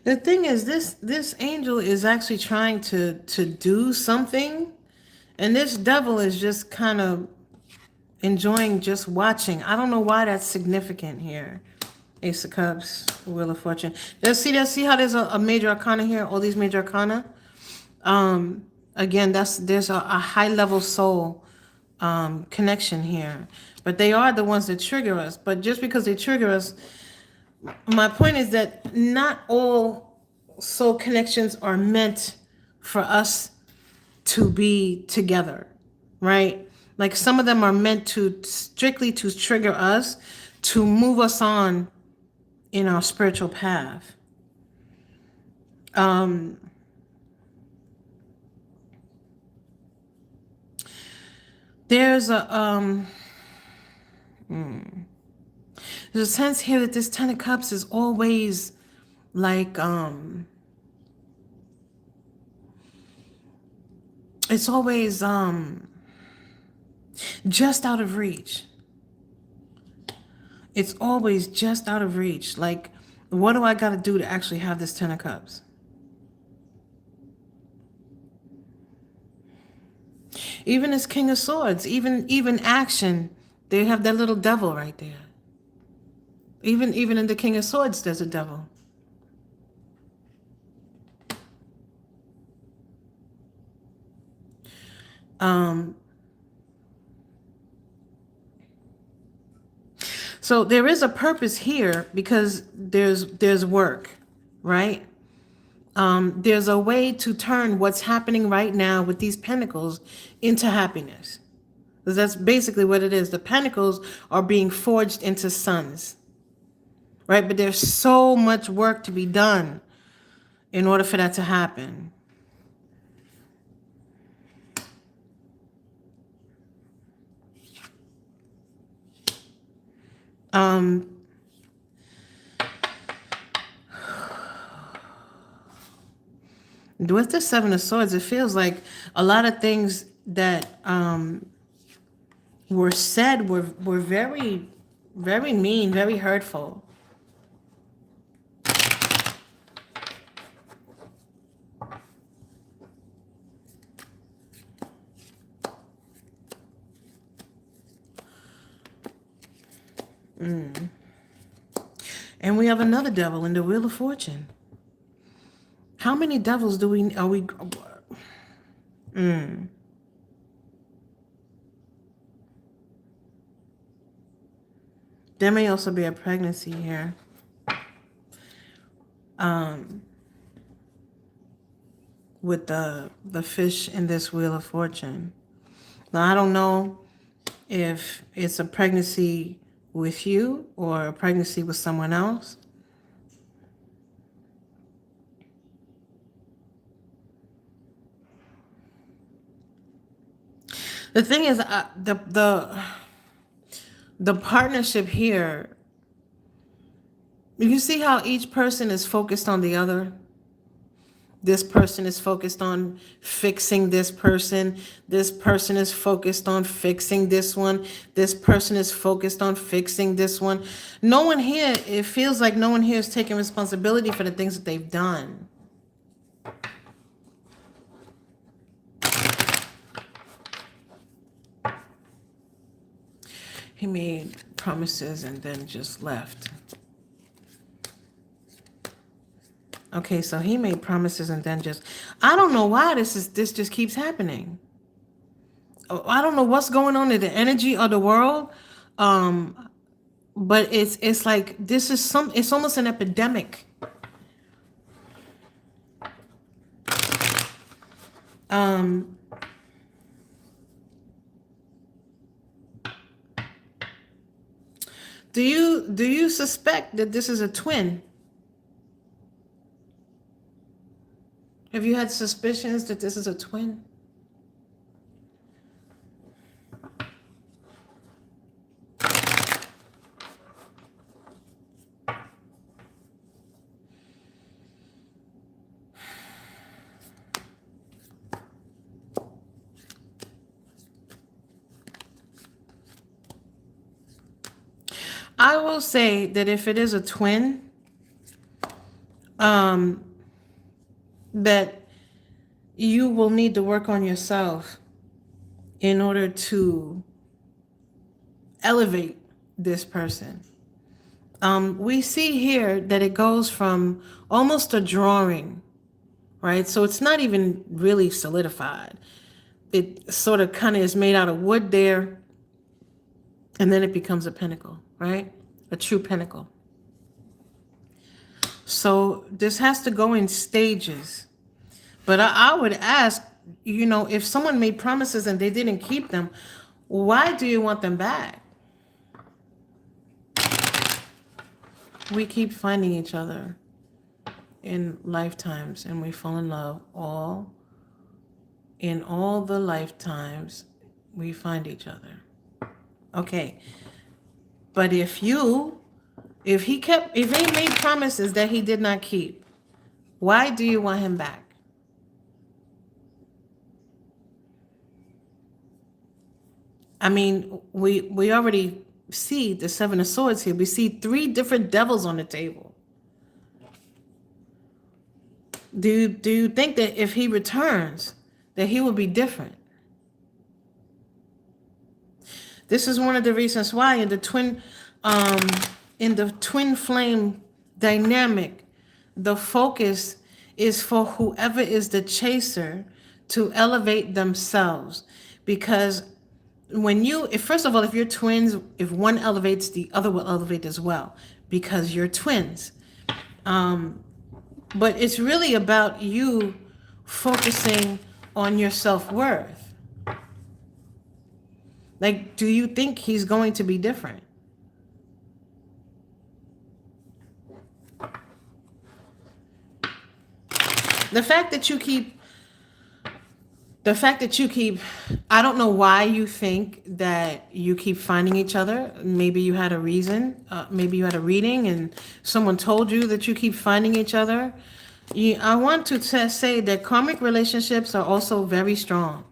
The thing is, this angel is actually trying to do something, and this devil is just kind of enjoying just watching. I don't know why that's significant here. Ace of Cups, Wheel of Fortune. See how there's a major arcana here, all these major arcana? Again, there's a high level soul connection here. But they are the ones that trigger us. But just because they trigger us, my point is that not all soul connections are meant for us to be together, right? Like some of them are meant to strictly to trigger us, to move us on in our spiritual path. There's a there's a sense here that this Ten of Cups is always like it's always just out of reach. It's always just out of reach. Like, what do I got to do to actually have this Ten of Cups? Even as King of Swords, even action, they have that little devil right there. Even in the King of Swords, there's a devil. So there is a purpose here because there's work, right? There's a way to turn what's happening right now with these pentacles into happiness. Because that's basically what it is. The pentacles are being forged into suns, right? But there's so much work to be done in order for that to happen. With the Seven of Swords, it feels like a lot of things that were said were very, very mean, very hurtful. And we have another devil in the Wheel of Fortune. How many devils are we? There may also be a pregnancy here. With the fish in this Wheel of Fortune. Now, I don't know if it's a pregnancy with you or a pregnancy with someone else. The thing is, the partnership here, you see how each person is focused on the other? This person is focused on fixing this person. This person is focused on fixing this one. This person is focused on fixing this one. No one here, it feels like no one here is taking responsibility for the things that they've done. He made promises and then just left. Okay, so he made promises and then just, I don't know why this just keeps happening. I don't know what's going on in the energy of the world. But it's like it's almost an epidemic. Do you suspect that this is a twin? Have you had suspicions that this is a twin? I will say that if it is a twin, that you will need to work on yourself in order to elevate this person. We see here that it goes from almost a drawing, right? So it's not even really solidified. It sort of kind of is made out of wood there, and then it becomes a pentacle, right? A true pentacle. So this has to go in stages. But I would ask, if someone made promises and they didn't keep them, why do you want them back? We keep finding each other in lifetimes, and we fall in love in all the lifetimes we find each other. Okay. But if he made promises that he did not keep, why do you want him back? I mean, we already see the Seven of Swords here. We see 3 different devils on the table. Do you think that if he returns, that he will be different? This is one of the reasons why in the twin flame dynamic, the focus is for whoever is the chaser to elevate themselves. Because first of all, if you're twins, if one elevates, the other will elevate as well, because you're twins. But it's really about you focusing on your self-worth. Like, do you think he's going to be different? The fact that you keep, I don't know why you think that you keep finding each other. Maybe you had a reason. Maybe you had a reading and someone told you that you keep finding each other. I want to say that karmic relationships are also very strong.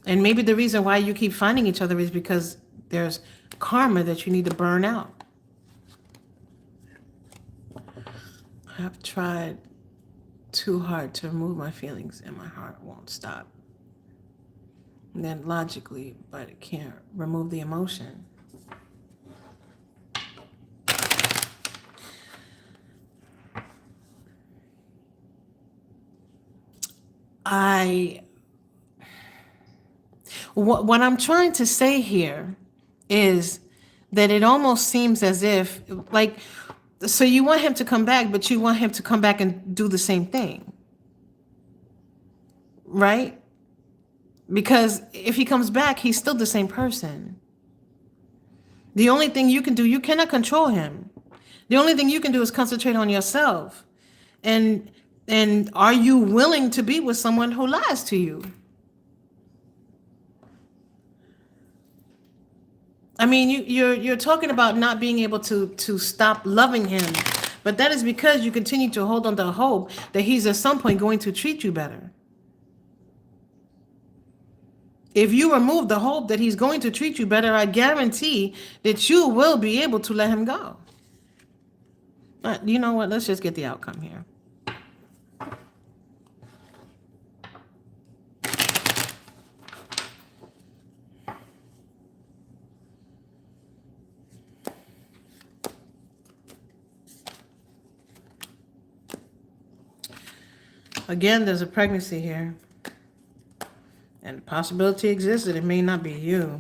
And maybe the reason why you keep finding each other is because there's karma that you need to burn out. I've tried too hard to remove my feelings and my heart won't stop. And then logically, but it can't remove the emotion. What I'm trying to say here is that it almost seems as if, like, so you want him to come back, but you want him to come back and do the same thing. Right? Because if he comes back, he's still the same person. The only thing you can do, you cannot control him. The only thing you can do is concentrate on yourself. And are you willing to be with someone who lies to you? I mean, you're talking about not being able to stop loving him, but that is because you continue to hold on to hope that he's at some point going to treat you better. If you remove the hope that he's going to treat you better, I guarantee that you will be able to let him go. You know what? Let's just get the outcome here. Again, there's a pregnancy here. And the possibility exists that it may not be you.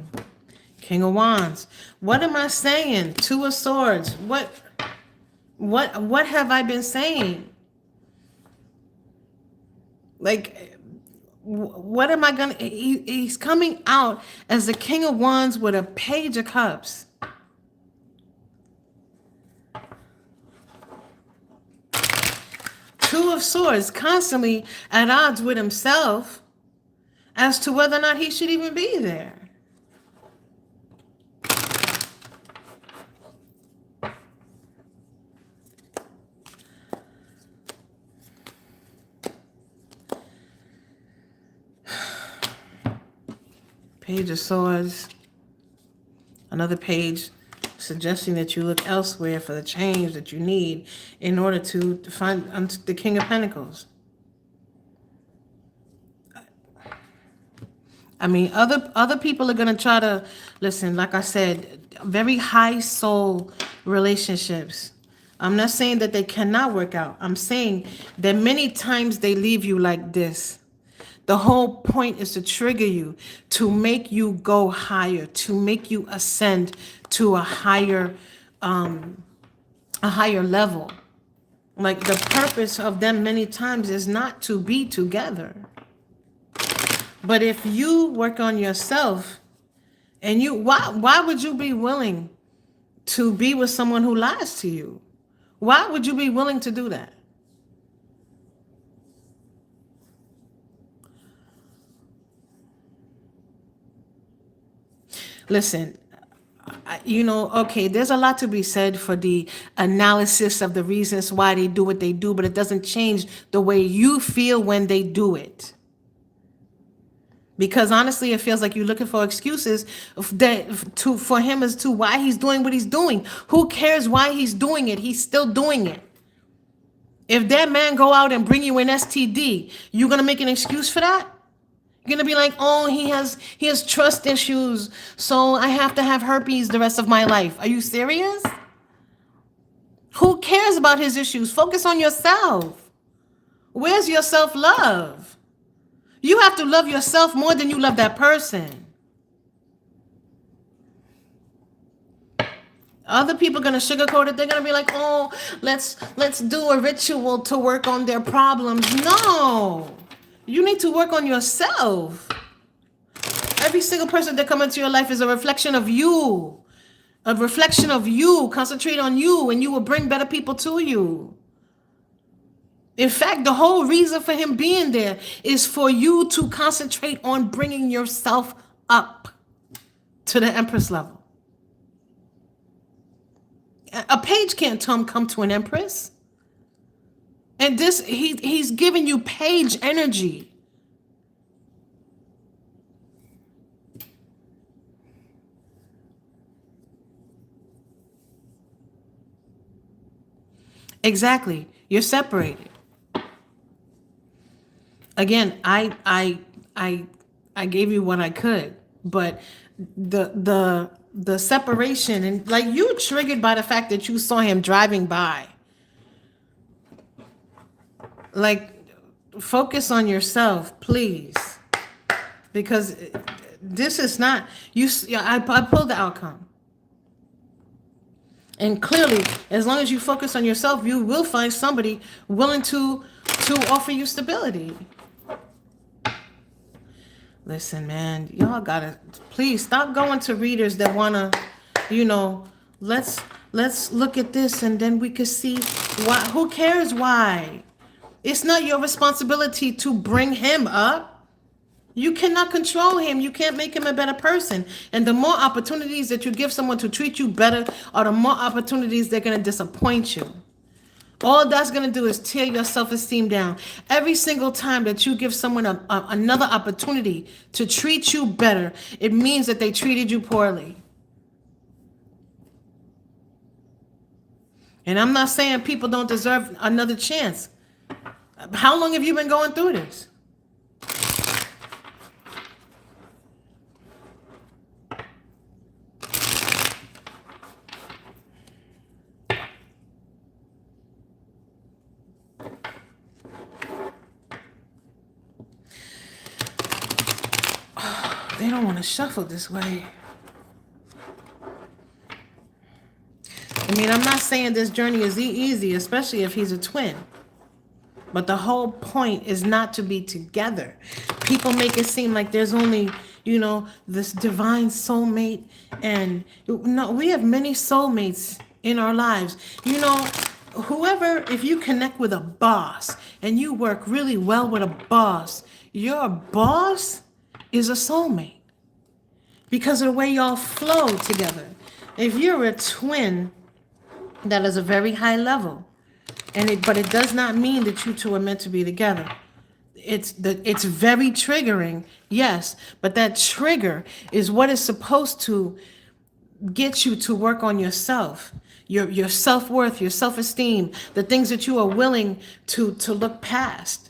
King of Wands. What am I saying? 2 of Swords. What have I been saying? Like, what am I gonna? He's coming out as the King of Wands with a Page of Cups. Two of Swords, constantly at odds with himself as to whether or not he should even be there. Page of Swords, another page suggesting that you look elsewhere for the change that you need in order to find the King of Pentacles. I mean, other people are going to try to, listen, like I said, very high soul relationships. I'm not saying that they cannot work out. I'm saying that many times they leave you like this. The whole point is to trigger you, to make you go higher, to make you ascend to a higher level. Like the purpose of them many times is not to be together. But if you work on yourself and why would you be willing to be with someone who lies to you? Why would you be willing to do that? Listen, okay, there's a lot to be said for the analysis of the reasons why they do what they do, but it doesn't change the way you feel when they do it. Because honestly, it feels like you're looking for excuses for him as to why he's doing what he's doing. Who cares why he's doing it? He's still doing it. If that man go out and bring you an STD, you gonna make an excuse for that? You're gonna be like, oh, he has trust issues, so I have to have herpes the rest of my life. Are you serious? Who cares about his issues? Focus on yourself. Where's your self-love? You have to love yourself more than you love that person. Other people are going to sugarcoat it. They're going to be like, oh, let's do a ritual to work on their problems. No. You need to work on yourself. Every single person that comes into your life is a reflection of you. A reflection of you. Concentrate on you and you will bring better people to you. In fact, the whole reason for him being there is for you to concentrate on bringing yourself up to the Empress level. A page can't come to an Empress. And this, he's giving you page energy. Exactly. You're separated. Again, I gave you what I could, but the separation, and like you triggered by the fact that you saw him driving by. Like, focus on yourself, please, because this is not you. I pulled the outcome, and clearly, as long as you focus on yourself, you will find somebody willing to offer you stability. Listen, man, y'all gotta please stop going to readers that wanna, let's look at this and then we could see why. Who cares why? It's not your responsibility to bring him up. You cannot control him. You can't make him a better person. And the more opportunities that you give someone to treat you better, are the more opportunities they're gonna disappoint you. All that's going to do is tear your self-esteem down. Every single time that you give someone another opportunity to treat you better, it means that they treated you poorly. And I'm not saying people don't deserve another chance. How long have you been going through this? They don't want to shuffle this way. I mean, I'm not saying this journey is easy, especially if he's a twin. But the whole point is not to be together. People make it seem like there's only, this divine soulmate. And no, we have many soulmates in our lives. Whoever, if you connect with a boss and you work really well with a boss, your boss is a soulmate because of the way y'all flow together. If you're a twin, that is a very high level, but it does not mean that you two are meant to be together. It's very triggering, yes, but that trigger is what is supposed to get you to work on yourself, your self-worth, your self-esteem, the things that you are willing to look past.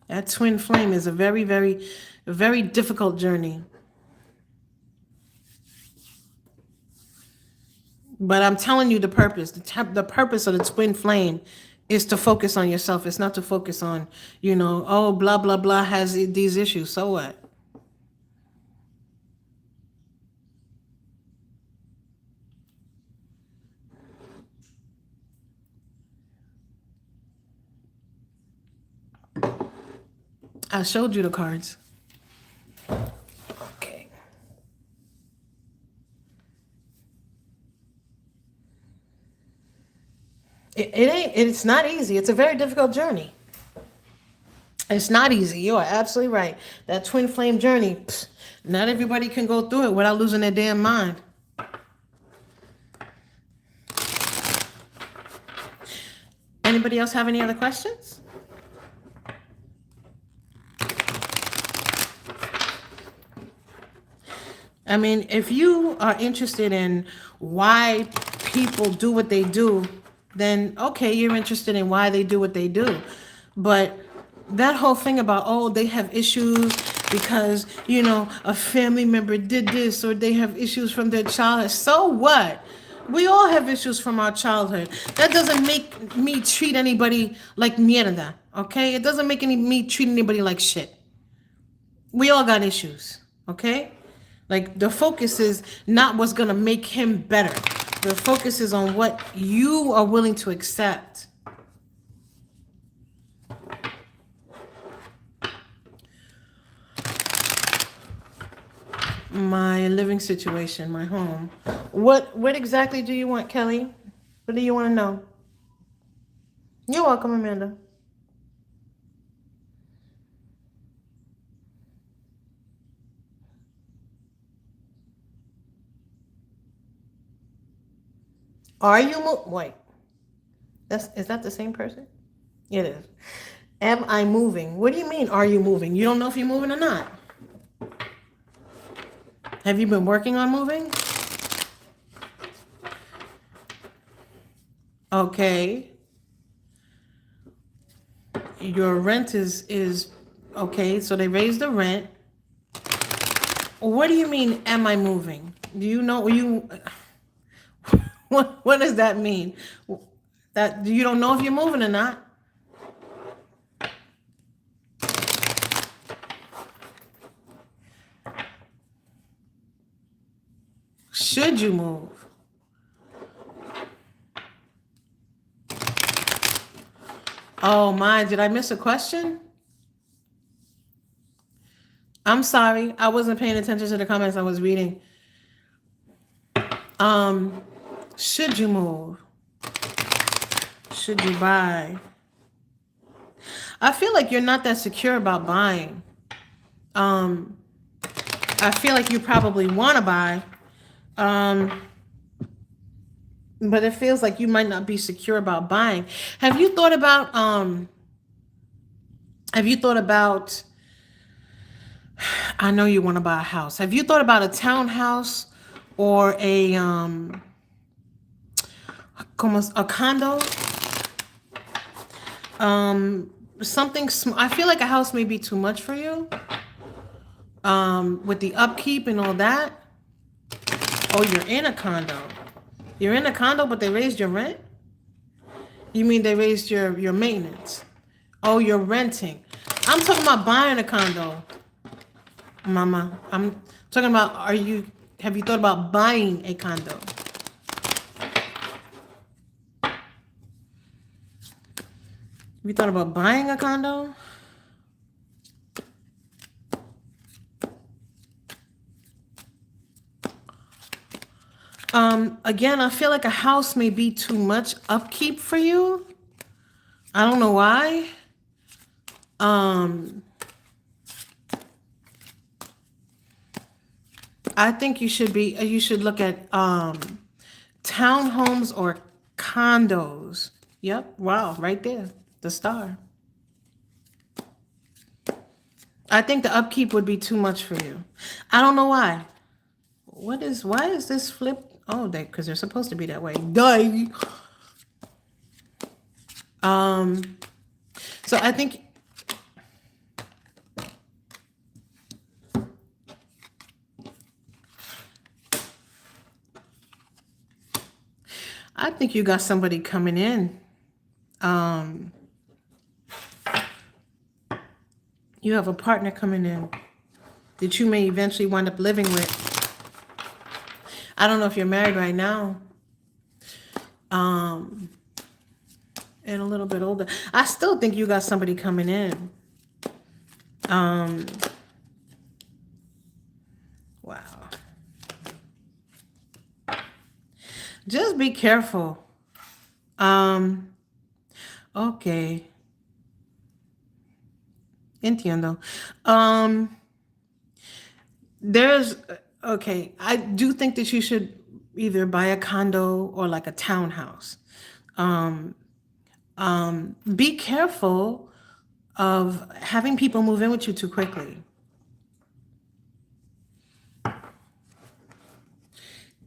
That twin flame is a very, very, very difficult journey. But I'm telling you the purpose. The purpose of the twin flame is to focus on yourself. It's not to focus on, oh, blah, blah, blah has these issues. So what? I showed you the cards. Okay. It's not easy. It's a very difficult journey. It's not easy. You are absolutely right. That twin flame journey, not everybody can go through it without losing their damn mind. Anybody else have any other questions? I mean, if you are interested in why people do what they do, then okay, you're interested in why they do what they do. But that whole thing about, oh, they have issues because, a family member did this, or they have issues from their childhood. So what? We all have issues from our childhood. That doesn't make me treat anybody like mierda, okay? It doesn't make me treat anybody like shit. We all got issues, okay? Like, the focus is not what's going to make him better. The focus is on what you are willing to accept. My living situation, my home. What exactly do you want, Kelly? What do you want to know? You're welcome, Amanda. Are you wait? Is that the same person? It is. Am I moving? What do you mean, are you moving? You don't know if you're moving or not. Have you been working on moving? Okay. Your rent is okay, so they raised the rent. What do you mean, am I moving? Do you know what does that mean? That you don't know if you're moving or not? Should you move? Oh my, did I miss a question? I'm sorry. I wasn't paying attention to the comments I was reading. Should you move? Should you buy? I feel like you're not that secure about buying. I feel like you probably want to buy. But it feels like you might not be secure about buying. Have you thought about I know you want to buy a house. Have you thought about a townhouse or a condo? Something I feel like a house may be too much for you. With the upkeep and all that. Oh, you're in a condo. You're in a condo, but they raised your rent? You mean they raised your maintenance? Oh, you're renting. I'm talking about buying a condo, Mama. I'm talking about, have you thought about buying a condo? Have you thought about buying a condo? Again, I feel like a house may be too much upkeep for you. I don't know why. I think you should look at townhomes or condos. Yep. Wow, right there. The star. I think the upkeep would be too much for you. I don't know why. Why is this flip? Oh, because they're supposed to be that way. Duh. So I think you got somebody coming in. You have a partner coming in that you may eventually wind up living with. I don't know if you're married right now. And a little bit older. I still think you got somebody coming in. Wow. Just be careful. Okay. Entiendo. Okay, I do think that you should either buy a condo or like a townhouse. Be careful of having people move in with you too quickly.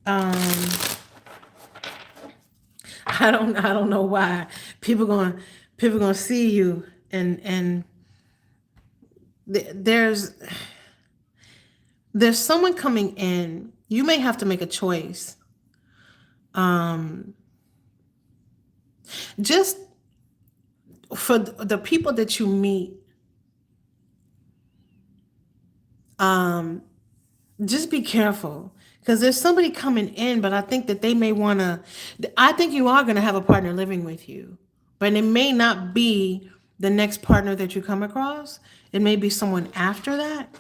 I don't know why people gonna see you and there's someone coming in. You may have to make a choice. Just for the people that you meet, just be careful because there's somebody coming in, but I think that they may want to, I think you are going to have a partner living with you, but it may not be the next partner that you come across. It may be someone after that.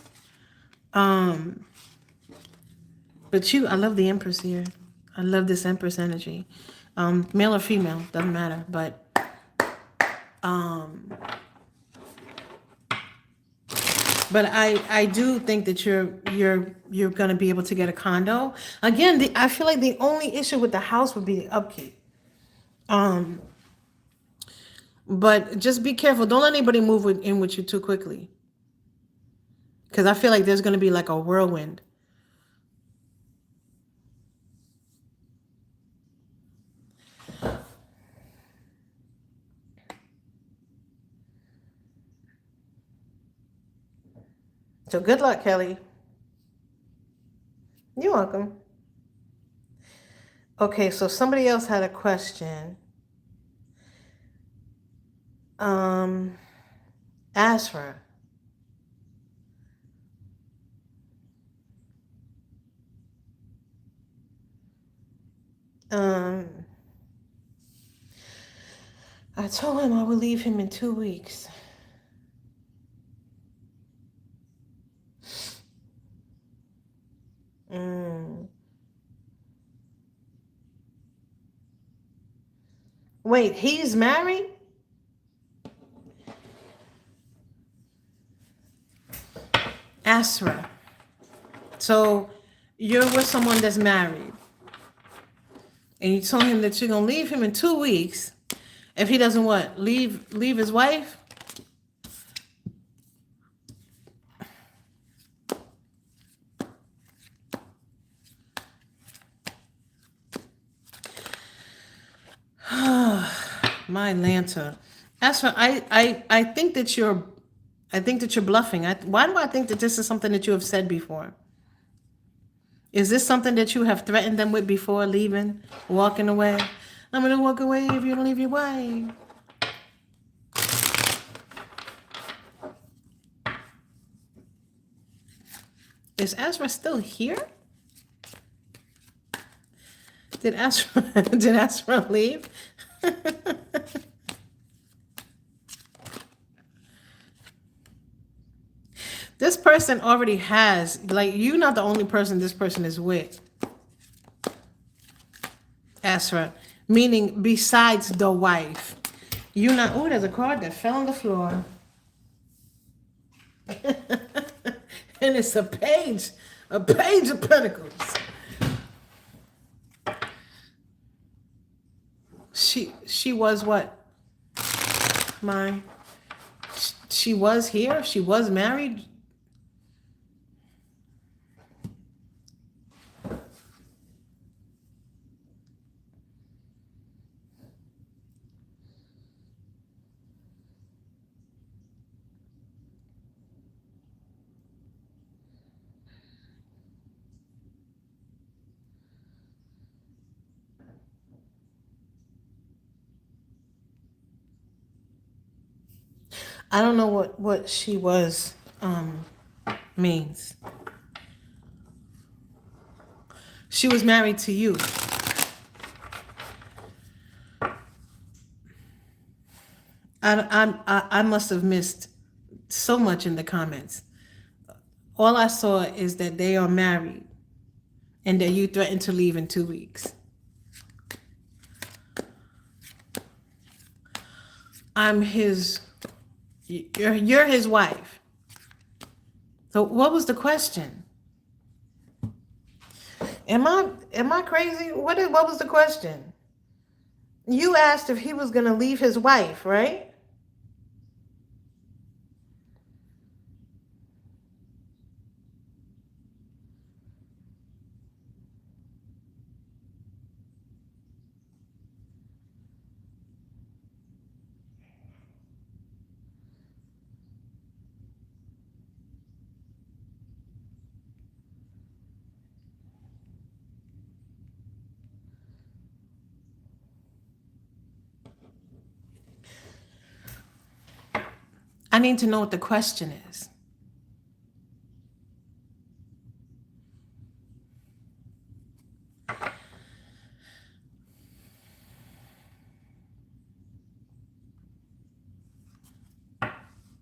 But I love the Empress here. I love this Empress energy. Male or female, doesn't matter, but I do think that you're gonna be able to get a condo. Again, I feel like the only issue with the house would be the upkeep. But just be careful. Don't let anybody move in with you too quickly. Because I feel like there's gonna be like a whirlwind. So good luck, Kelly. You're welcome. Okay, so somebody else had a question. Asra. I told him I would leave him in 2 weeks. Wait, he's married? Asra. So you're with someone that's married. And you told him that you're going to leave him in 2 weeks if he doesn't what? Leave his wife? My Lanta. Asra, I think that you're bluffing. Why do I think that this is something that you have said before? Is this something that you have threatened them with before leaving, walking away? I'm going to walk away if you don't leave your wife. Is Asra still here? Did Asra leave? This person already has, like, you're not the only person this person is with. Asra. Meaning besides the wife. You're not, oh, there's a card that fell on the floor. And it's a page of pentacles. She was what? She was here? She was married? I don't know what she was means. She was married to you. I must have missed so much in the comments. All I saw is that they are married and that you threatened to leave in 2 weeks. You're his wife. So what was the question? Am I crazy? What was the question? You asked if he was gonna leave his wife, right? I need to know what the question is.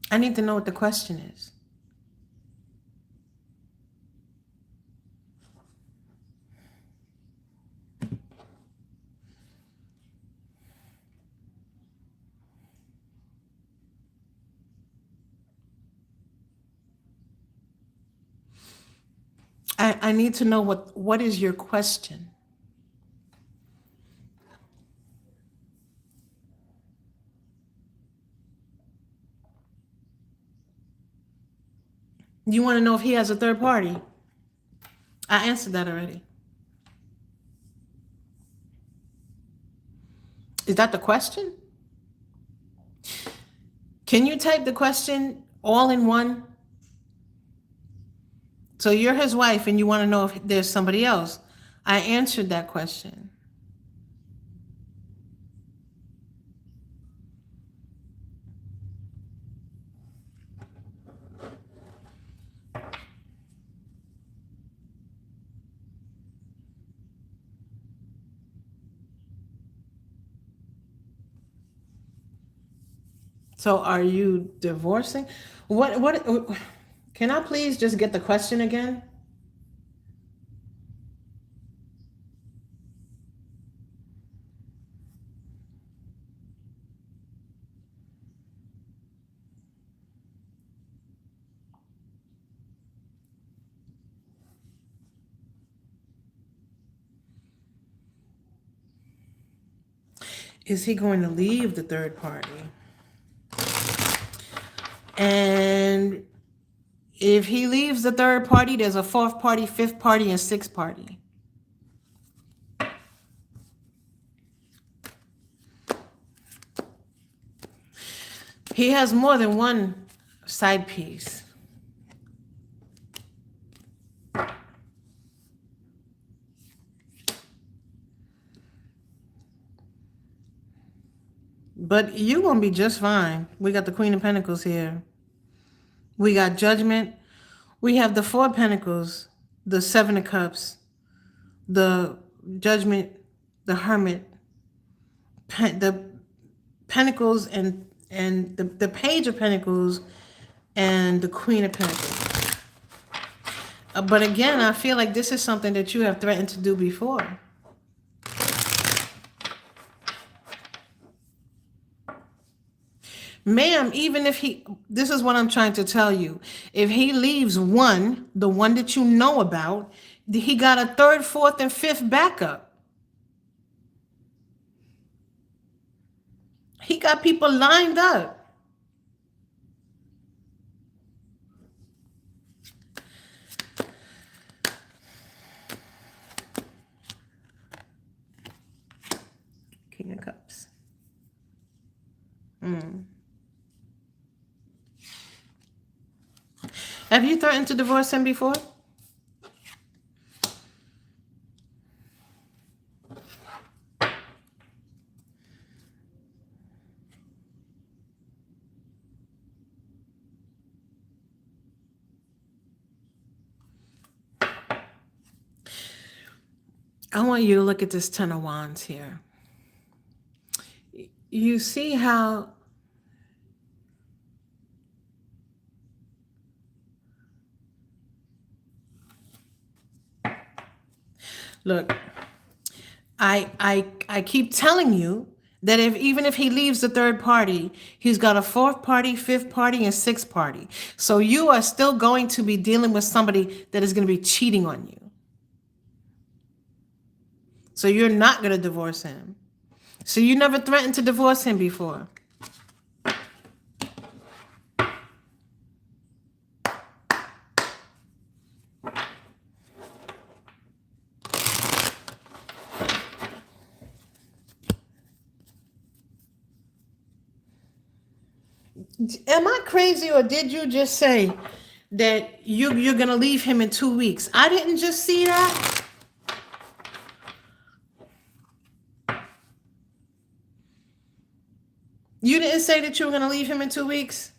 I need to know what the question is. I need to know what is your question. You want to know if he has a third party? I answered that already. Is that the question? Can you type the question all in one? So you're his wife and you want to know if there's somebody else. I answered that question. So are you divorcing? What can I please just get the question again? Is he going to leave the third party? And if he leaves the third party, there's a fourth party, fifth party, and sixth party. He has more than one side piece. But you're going to be just fine. We got the Queen of Pentacles here. We got Judgment. We have the Four of Pentacles, the Seven of Cups, the Judgment, the Hermit, the Pentacles, and the Page of Pentacles, and the Queen of Pentacles. But again, I feel like this is something that you have threatened to do before. Ma'am, even if this is what I'm trying to tell you. If he leaves one, the one that you know about, he got a third, fourth, and fifth backup. He got people lined up. King of Cups. Have you threatened to divorce him before? I want you to look at this Ten of Wands here. You see how look, I keep telling you that even if he leaves the third party, he's got a fourth party, fifth party, and sixth party. So you are still going to be dealing with somebody that is going to be cheating on you. So you're not going to divorce him. So you never threatened to divorce him before. Am I crazy, or did you just say that you're going to leave him in 2 weeks? I didn't just see that. You didn't say that you were going to leave him in 2 weeks?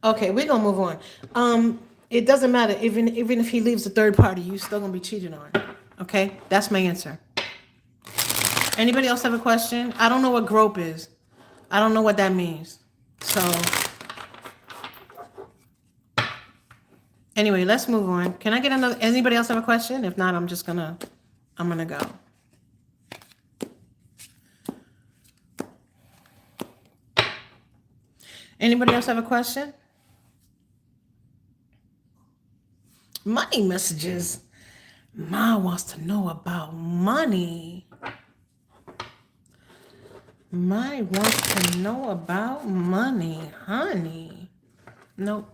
Okay, we're gonna move on. It doesn't matter. Even if he leaves the third party, you still gonna be cheated on. Okay, that's my answer. Anybody else have a question? I don't know what grope is. I don't know what that means. So anyway, let's move on. Can I get another? Anybody else have a question? If not, I'm gonna go. Anybody else have a question? Money messages. Ma wants to know about money. Ma wants to know about money, honey. Nope.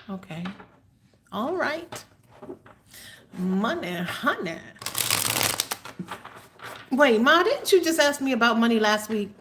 Okay. All right. Money, honey. Wait, Ma, didn't you just ask me about money last week?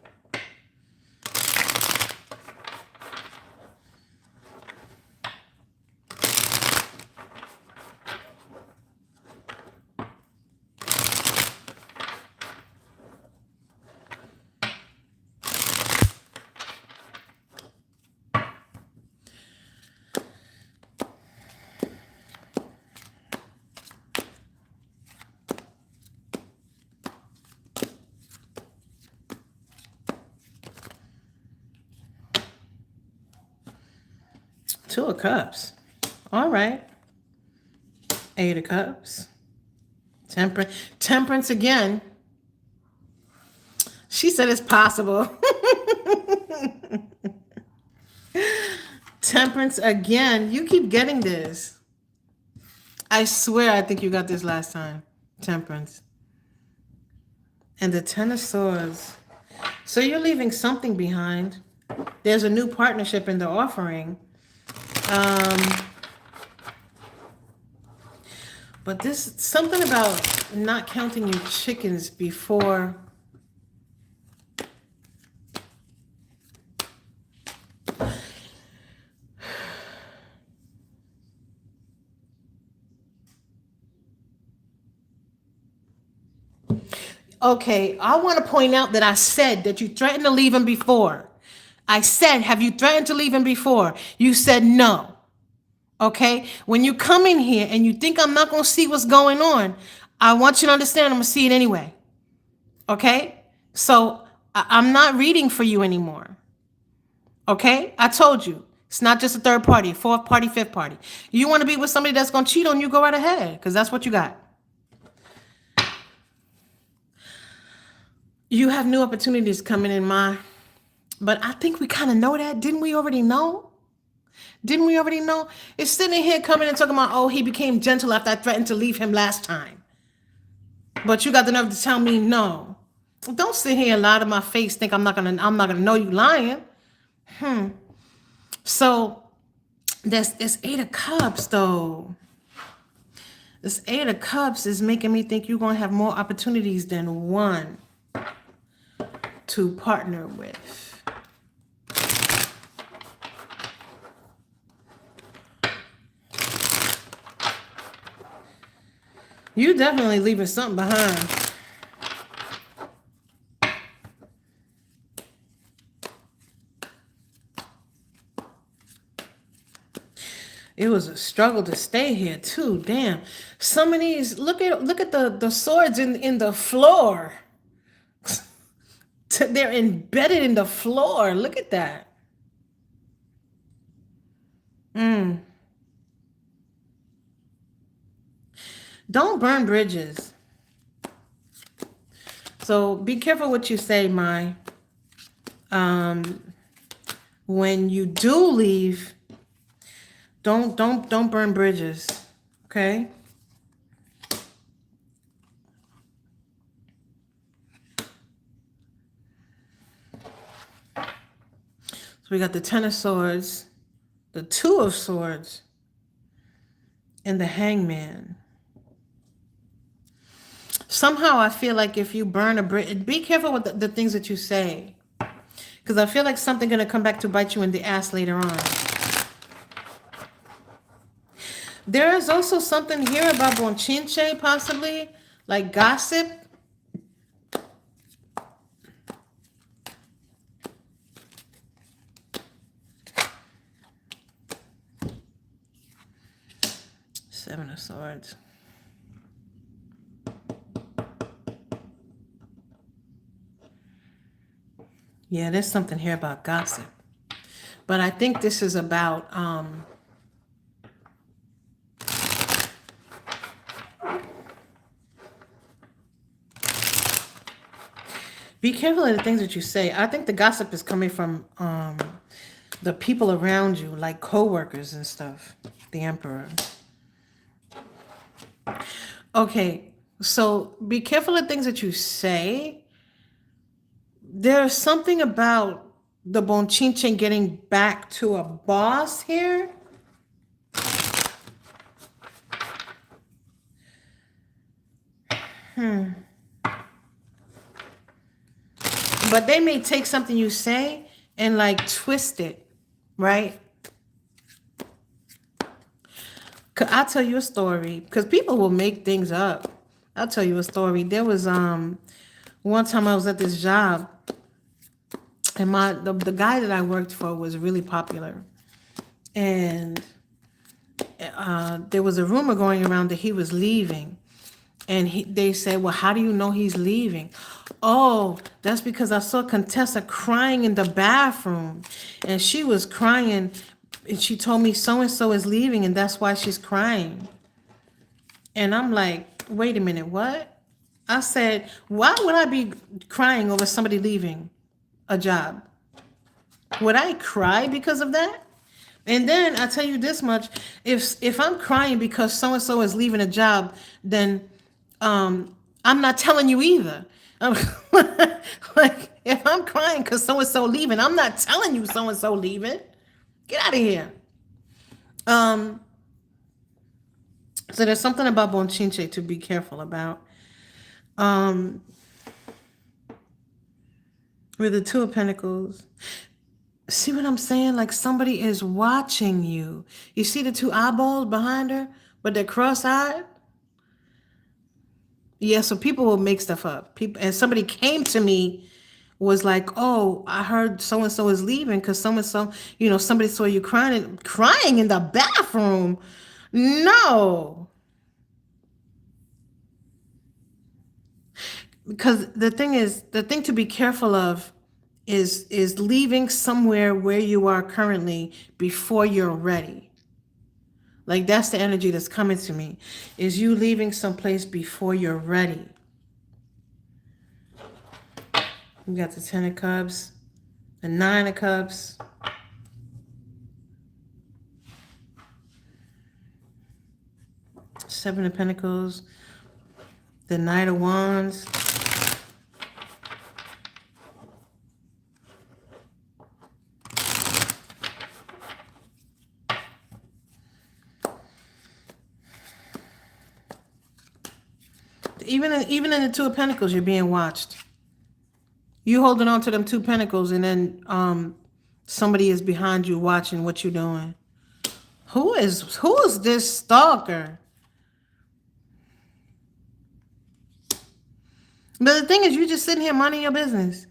Two of Cups. All right. Eight of Cups. Temperance again. She said it's possible. Temperance again. You keep getting this. I swear I think you got this last time. Temperance. And the Ten of Swords. So you're leaving something behind. There's a new partnership in the offering. But this something about not counting your chickens before. Okay, I want to point out that I said that you threatened to leave him before. I said, have you threatened to leave him before? You said no. Okay? When you come in here and you think I'm not going to see what's going on, I want you to understand I'm going to see it anyway. Okay? So I'm not reading for you anymore. Okay? I told you. It's not just a third party, fourth party, fifth party. You want to be with somebody that's going to cheat on you, go right ahead, because that's what you got. You have new opportunities coming in, but I think we kind of know that. Didn't we already know? Didn't we already know? It's sitting here coming and talking about, oh, he became gentle after I threatened to leave him last time. But you got the nerve to tell me no. Don't sit here and lie to my face. Think I'm not gonna know you lying. So this Eight of Cups though. This Eight of Cups is making me think you're gonna have more opportunities than one to partner with. You definitely leaving something behind. It was a struggle to stay here too. Damn. Some of these, look at the swords in the floor. They're embedded in the floor. Look at that. Don't burn bridges. So be careful what you say, my. When you do leave, don't burn bridges. Okay? So we got the Ten of Swords, the Two of Swords, and the Hangman. Somehow I feel like if you burn a bridge, be careful with the things that you say. Because I feel like something's going to come back to bite you in the ass later on. There is also something here about bonchinche, possibly, like gossip. Seven of Swords. Yeah, there's something here about gossip. But I think this is about be careful of the things that you say. I think the gossip is coming from the people around you, like co-workers and stuff. The Emperor. Okay, so be careful of things that you say. There's something about the bonchinche getting back to a boss here. But they may take something you say and like twist it, right? I'll tell you a story, because people will make things up. I'll tell you a story. There was one time I was at this job, and the guy that I worked for was really popular, and there was a rumor going around that he was leaving, and they said, "Well, how do you know he's leaving?" "Oh, that's because I saw Contessa crying in the bathroom, and she was crying, and she told me so and so is leaving, and that's why she's crying." And I'm like, "Wait a minute, what?" I said, "Why would I be crying over somebody leaving a job? Would I cry because of that?" And then I tell you this much: if I'm crying because so and so is leaving a job, then I'm not telling you either. Like, if I'm crying because so and so leaving, I'm not telling you so and so leaving. Get out of here. So there's something about bonchinche to be careful about. With the Two of Pentacles. See what I'm saying? Like somebody is watching you. You see the two eyeballs behind her, but they're cross-eyed? Yeah, so people will make stuff up. And somebody came to me, was like, "Oh, I heard so-and-so is leaving because so-and-so, somebody saw you crying in the bathroom." No. Because the thing to be careful of is leaving somewhere where you are currently before you're ready. Like, that's the energy that's coming to me, is you leaving someplace before you're ready. We got the Ten of Cups, the Nine of Cups, Seven of Pentacles, the Knight of Wands, even in the Two of Pentacles, you're being watched. You holding on to them Two Pentacles, and then somebody is behind you watching what you're doing. Who is this stalker? But the thing is, you just sitting here minding your business.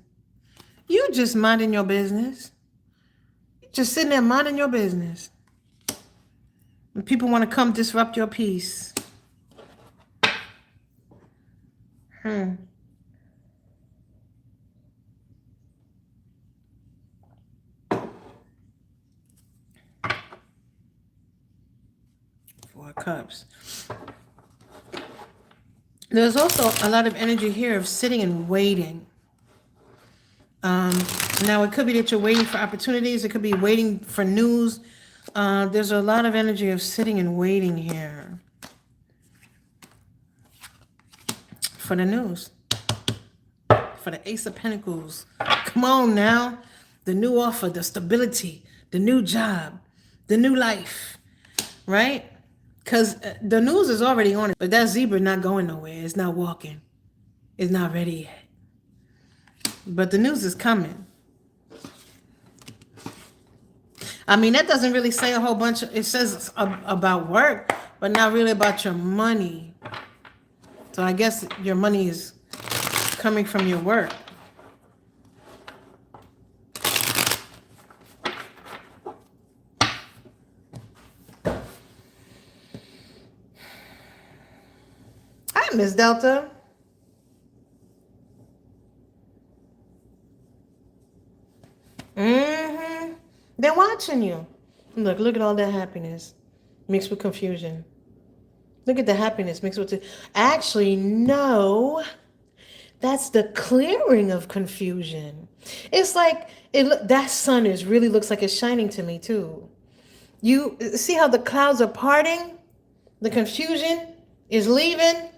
You just minding your business. Just sitting there minding your business. And people want to come disrupt your peace. Four of Cups. There's also a lot of energy here of sitting and waiting. Now, it could be that you're waiting for opportunities. It could be waiting for news. There's a lot of energy of sitting and waiting here for the news, for the Ace of Pentacles. Come on now. The new offer, the stability, the new job, the new life, right? Because the news is already on it, but that zebra not going nowhere. It's not walking. It's not ready yet. But the news is coming. I mean, that doesn't really say a whole bunch. It says about work, but not really about your money. So I guess your money is coming from your work. Hi, Miss Delta. They're watching you. Look at all that happiness mixed with confusion. Look at the happiness mixed with the... Actually, no. That's the clearing of confusion. It's like that sun really looks like it's shining to me too. You see how the clouds are parting? The confusion is leaving.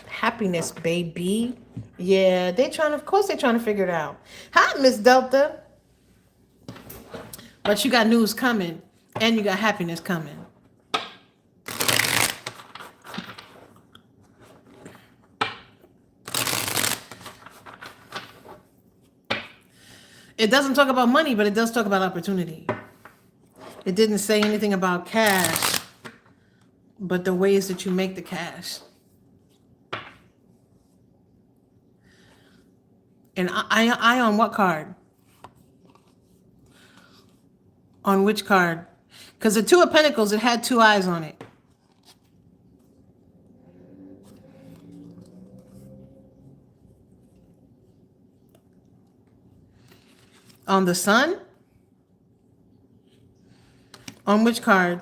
Happiness, baby. Yeah, of course they're trying to figure it out. Hi, Miss Delta. But you got news coming, and you got happiness coming. It doesn't talk about money, but it does talk about opportunity. It didn't say anything about cash, but the ways that you make the cash. And I on what card? On which card? Because the Two of Pentacles, it had two eyes on it. On the Sun? On which card?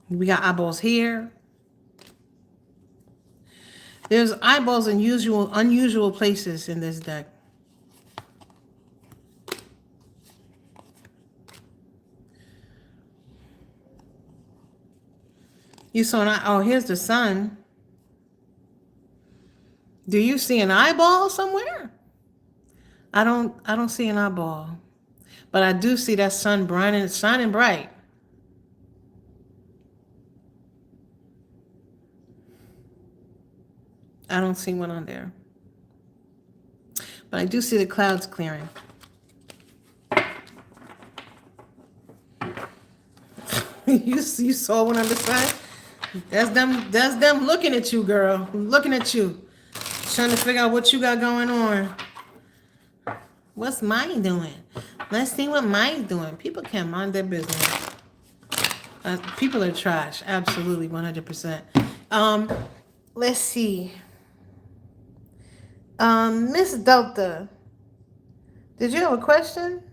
We got eyeballs here. There's eyeballs in unusual places in this deck. You saw an eye. Oh, here's the Sun. Do you see an eyeball somewhere? I don't see an eyeball. But I do see that sun shining bright. I don't see one on there. But I do see the clouds clearing. You saw one on the side? That's them looking at you, girl. Looking at you. Trying to figure out what you got going on. What's mine doing? Let's see what mine's doing. People can't mind their business. People are trash. Absolutely, 100%. Let's see. Miss Delta, did you have a question?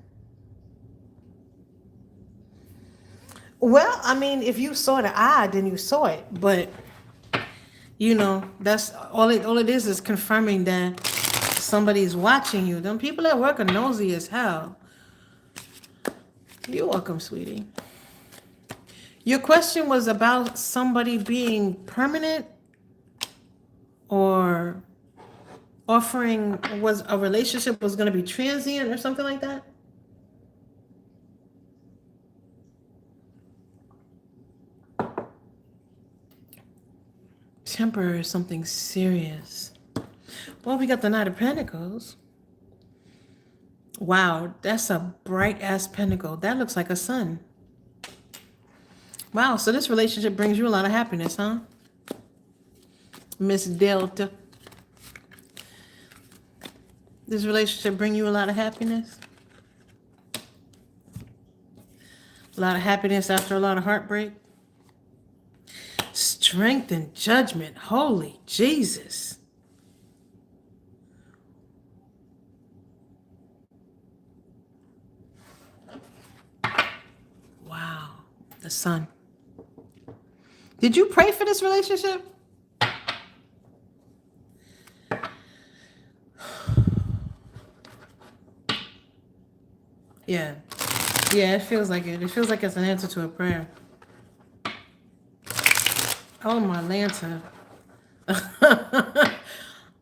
Well, I mean, if you saw the eye, then you saw it. But, you know, that's all it is confirming that somebody's watching you. Them people at work are nosy as hell. You're welcome, sweetie. Your question was about somebody being permanent or offering was a relationship was going to be transient or something like that? Temporary is something serious. Well, we got the Knight of Pentacles. Wow, that's a bright ass pentacle. That looks like a sun. Wow, so this relationship brings you a lot of happiness, huh? Miss Delta. This relationship bring you a lot of happiness? A lot of happiness after a lot of heartbreak? Strength and judgment. Holy Jesus. Wow. The sun. Did you pray for this relationship? Yeah. Yeah, it feels like it. It feels like it's an answer to a prayer. Oh, my lantern.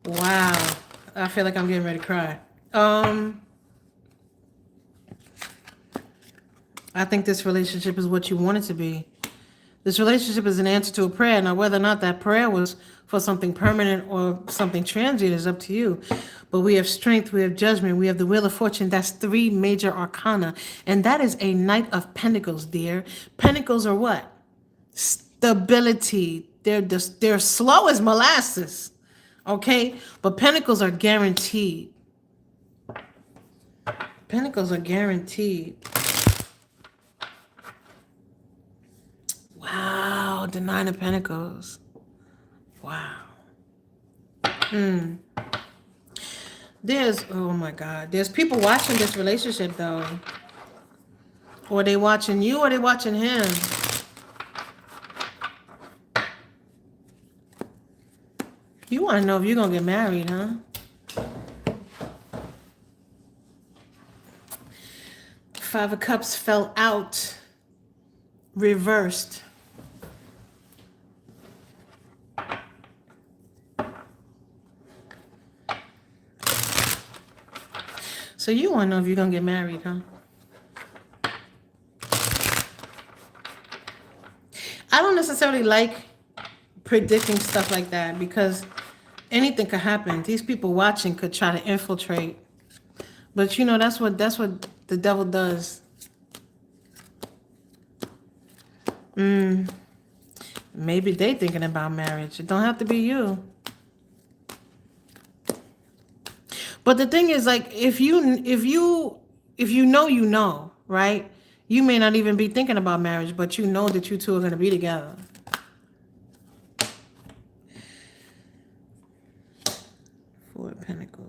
Wow. I feel like I'm getting ready to cry. I think this relationship is what you want it to be. This relationship is an answer to a prayer. Now, whether or not that prayer was for something permanent or something transient is up to you. But we have strength, we have judgment, we have the wheel of fortune. That's 3 major arcana. And that is a Knight of Pentacles, dear. Pentacles are what? Stability. They're slow as molasses. Okay? But Pentacles are guaranteed. Pentacles are guaranteed. Wow, the 9 of Pentacles. Wow. Oh my God, there's people watching this relationship though. Or they watching you or they watching him. You want to know if you're going to get married, huh? Five of Cups fell out. Reversed. So you want to know if you're going to get married, huh? I don't necessarily like predicting stuff like that because anything could happen. These people watching could try to infiltrate. But you know, that's what the devil does. Maybe they thinking about marriage. It don't have to be you. But the thing is, like, if you know, right? You may not even be thinking about marriage, but you know that you two are going to be together. Four of Pentacles.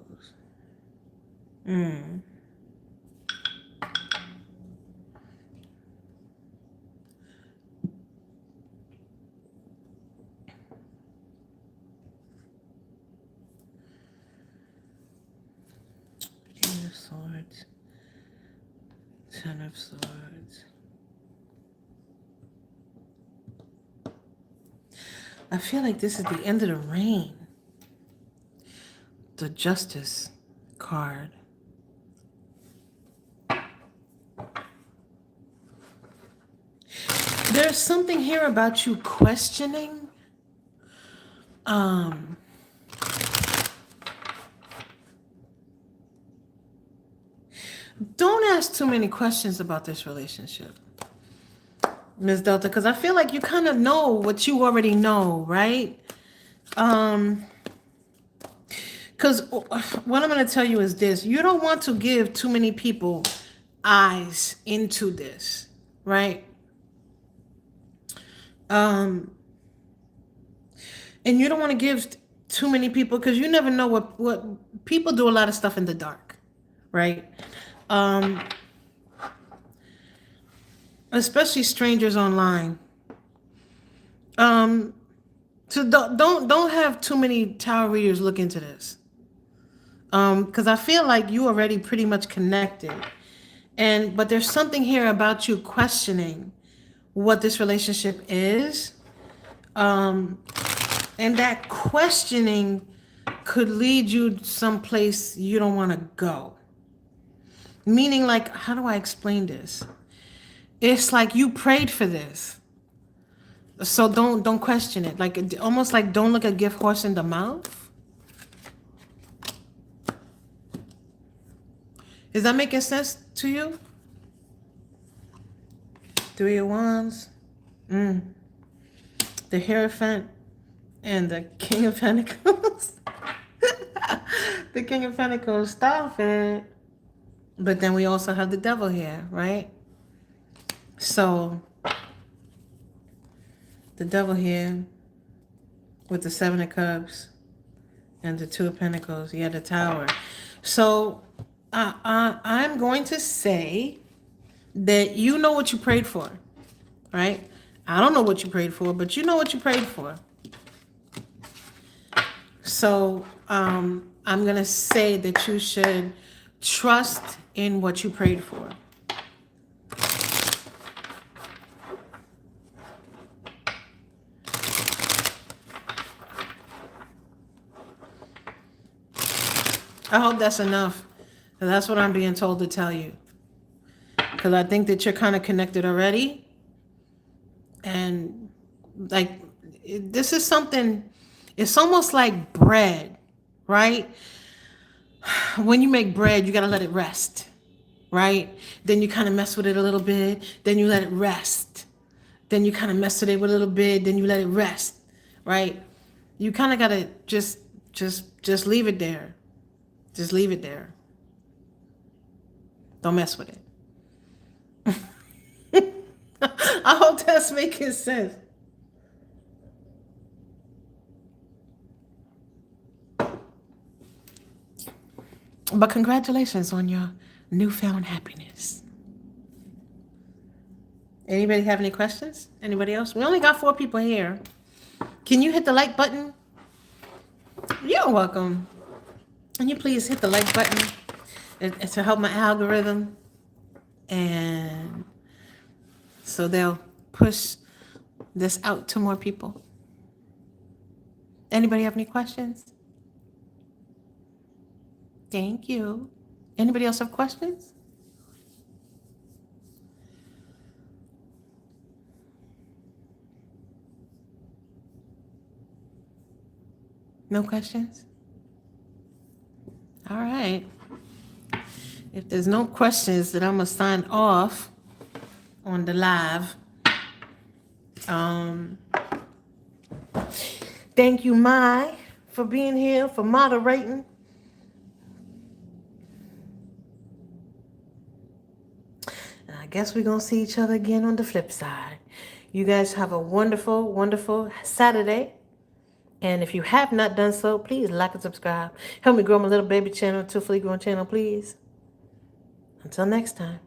Eight of Swords. 10 of Swords. I feel like this is the end of the reign. The Justice card. There's something here about you questioning. Don't ask too many questions about this relationship, Ms. Delta, because I feel like you kind of know what you already know, right? Because what I'm going to tell you is this. You don't want to give too many people eyes into this, right? And you don't want to give too many people, because you never know what people do. A lot of stuff in the dark, right? Especially strangers online. So don't have too many tarot readers look into this. Because I feel like you already pretty much connected. But there's something here about you questioning what this relationship is. And that questioning could lead you someplace you don't want to go. Meaning, like, how do I explain this? It's like you prayed for this. So don't question it. Like, almost like don't look a gift horse in the mouth. Is that making sense to you? 3 of Wands. The Hierophant and the King of Pentacles. The King of Pentacles, stop it. But then we also have the Devil here, right? So the Devil here with the Seven of Cups and the Two of Pentacles. Yeah, the Tower. So I'm going to say that you know what you prayed for, right? I don't know what you prayed for, but you know what you prayed for. So I'm going to say that you should trust in what you prayed for. I hope that's enough. That's what I'm being told to tell you. Because I think that you're kind of connected already. And like, this is something, it's almost like bread, right? When you make bread, you got to let it rest, right? Then you kind of mess with it a little bit. Then you let it rest. Then you kind of mess with it a little bit. Then you let it rest, right? You kind of got to just leave it there. Just leave it there. Don't mess with it. I hope that's making sense. But congratulations on your newfound happiness. Anybody have any questions? Anybody else? We only got 4 people here. Can you hit the like button? You're welcome. Can you please hit the like button to help my algorithm? And so they'll push this out to more people. Anybody have any questions? Thank you. Anybody else have questions? No questions? All right. If there's no questions, then I'm going to sign off on the live. Thank you, Mai, for being here, for moderating. I guess we're going to see each other again on the flip side. You guys have a wonderful, wonderful Saturday. And if you have not done so, please like and subscribe. Help me grow my little baby channel, Two Fully Grown channel, please. Until next time.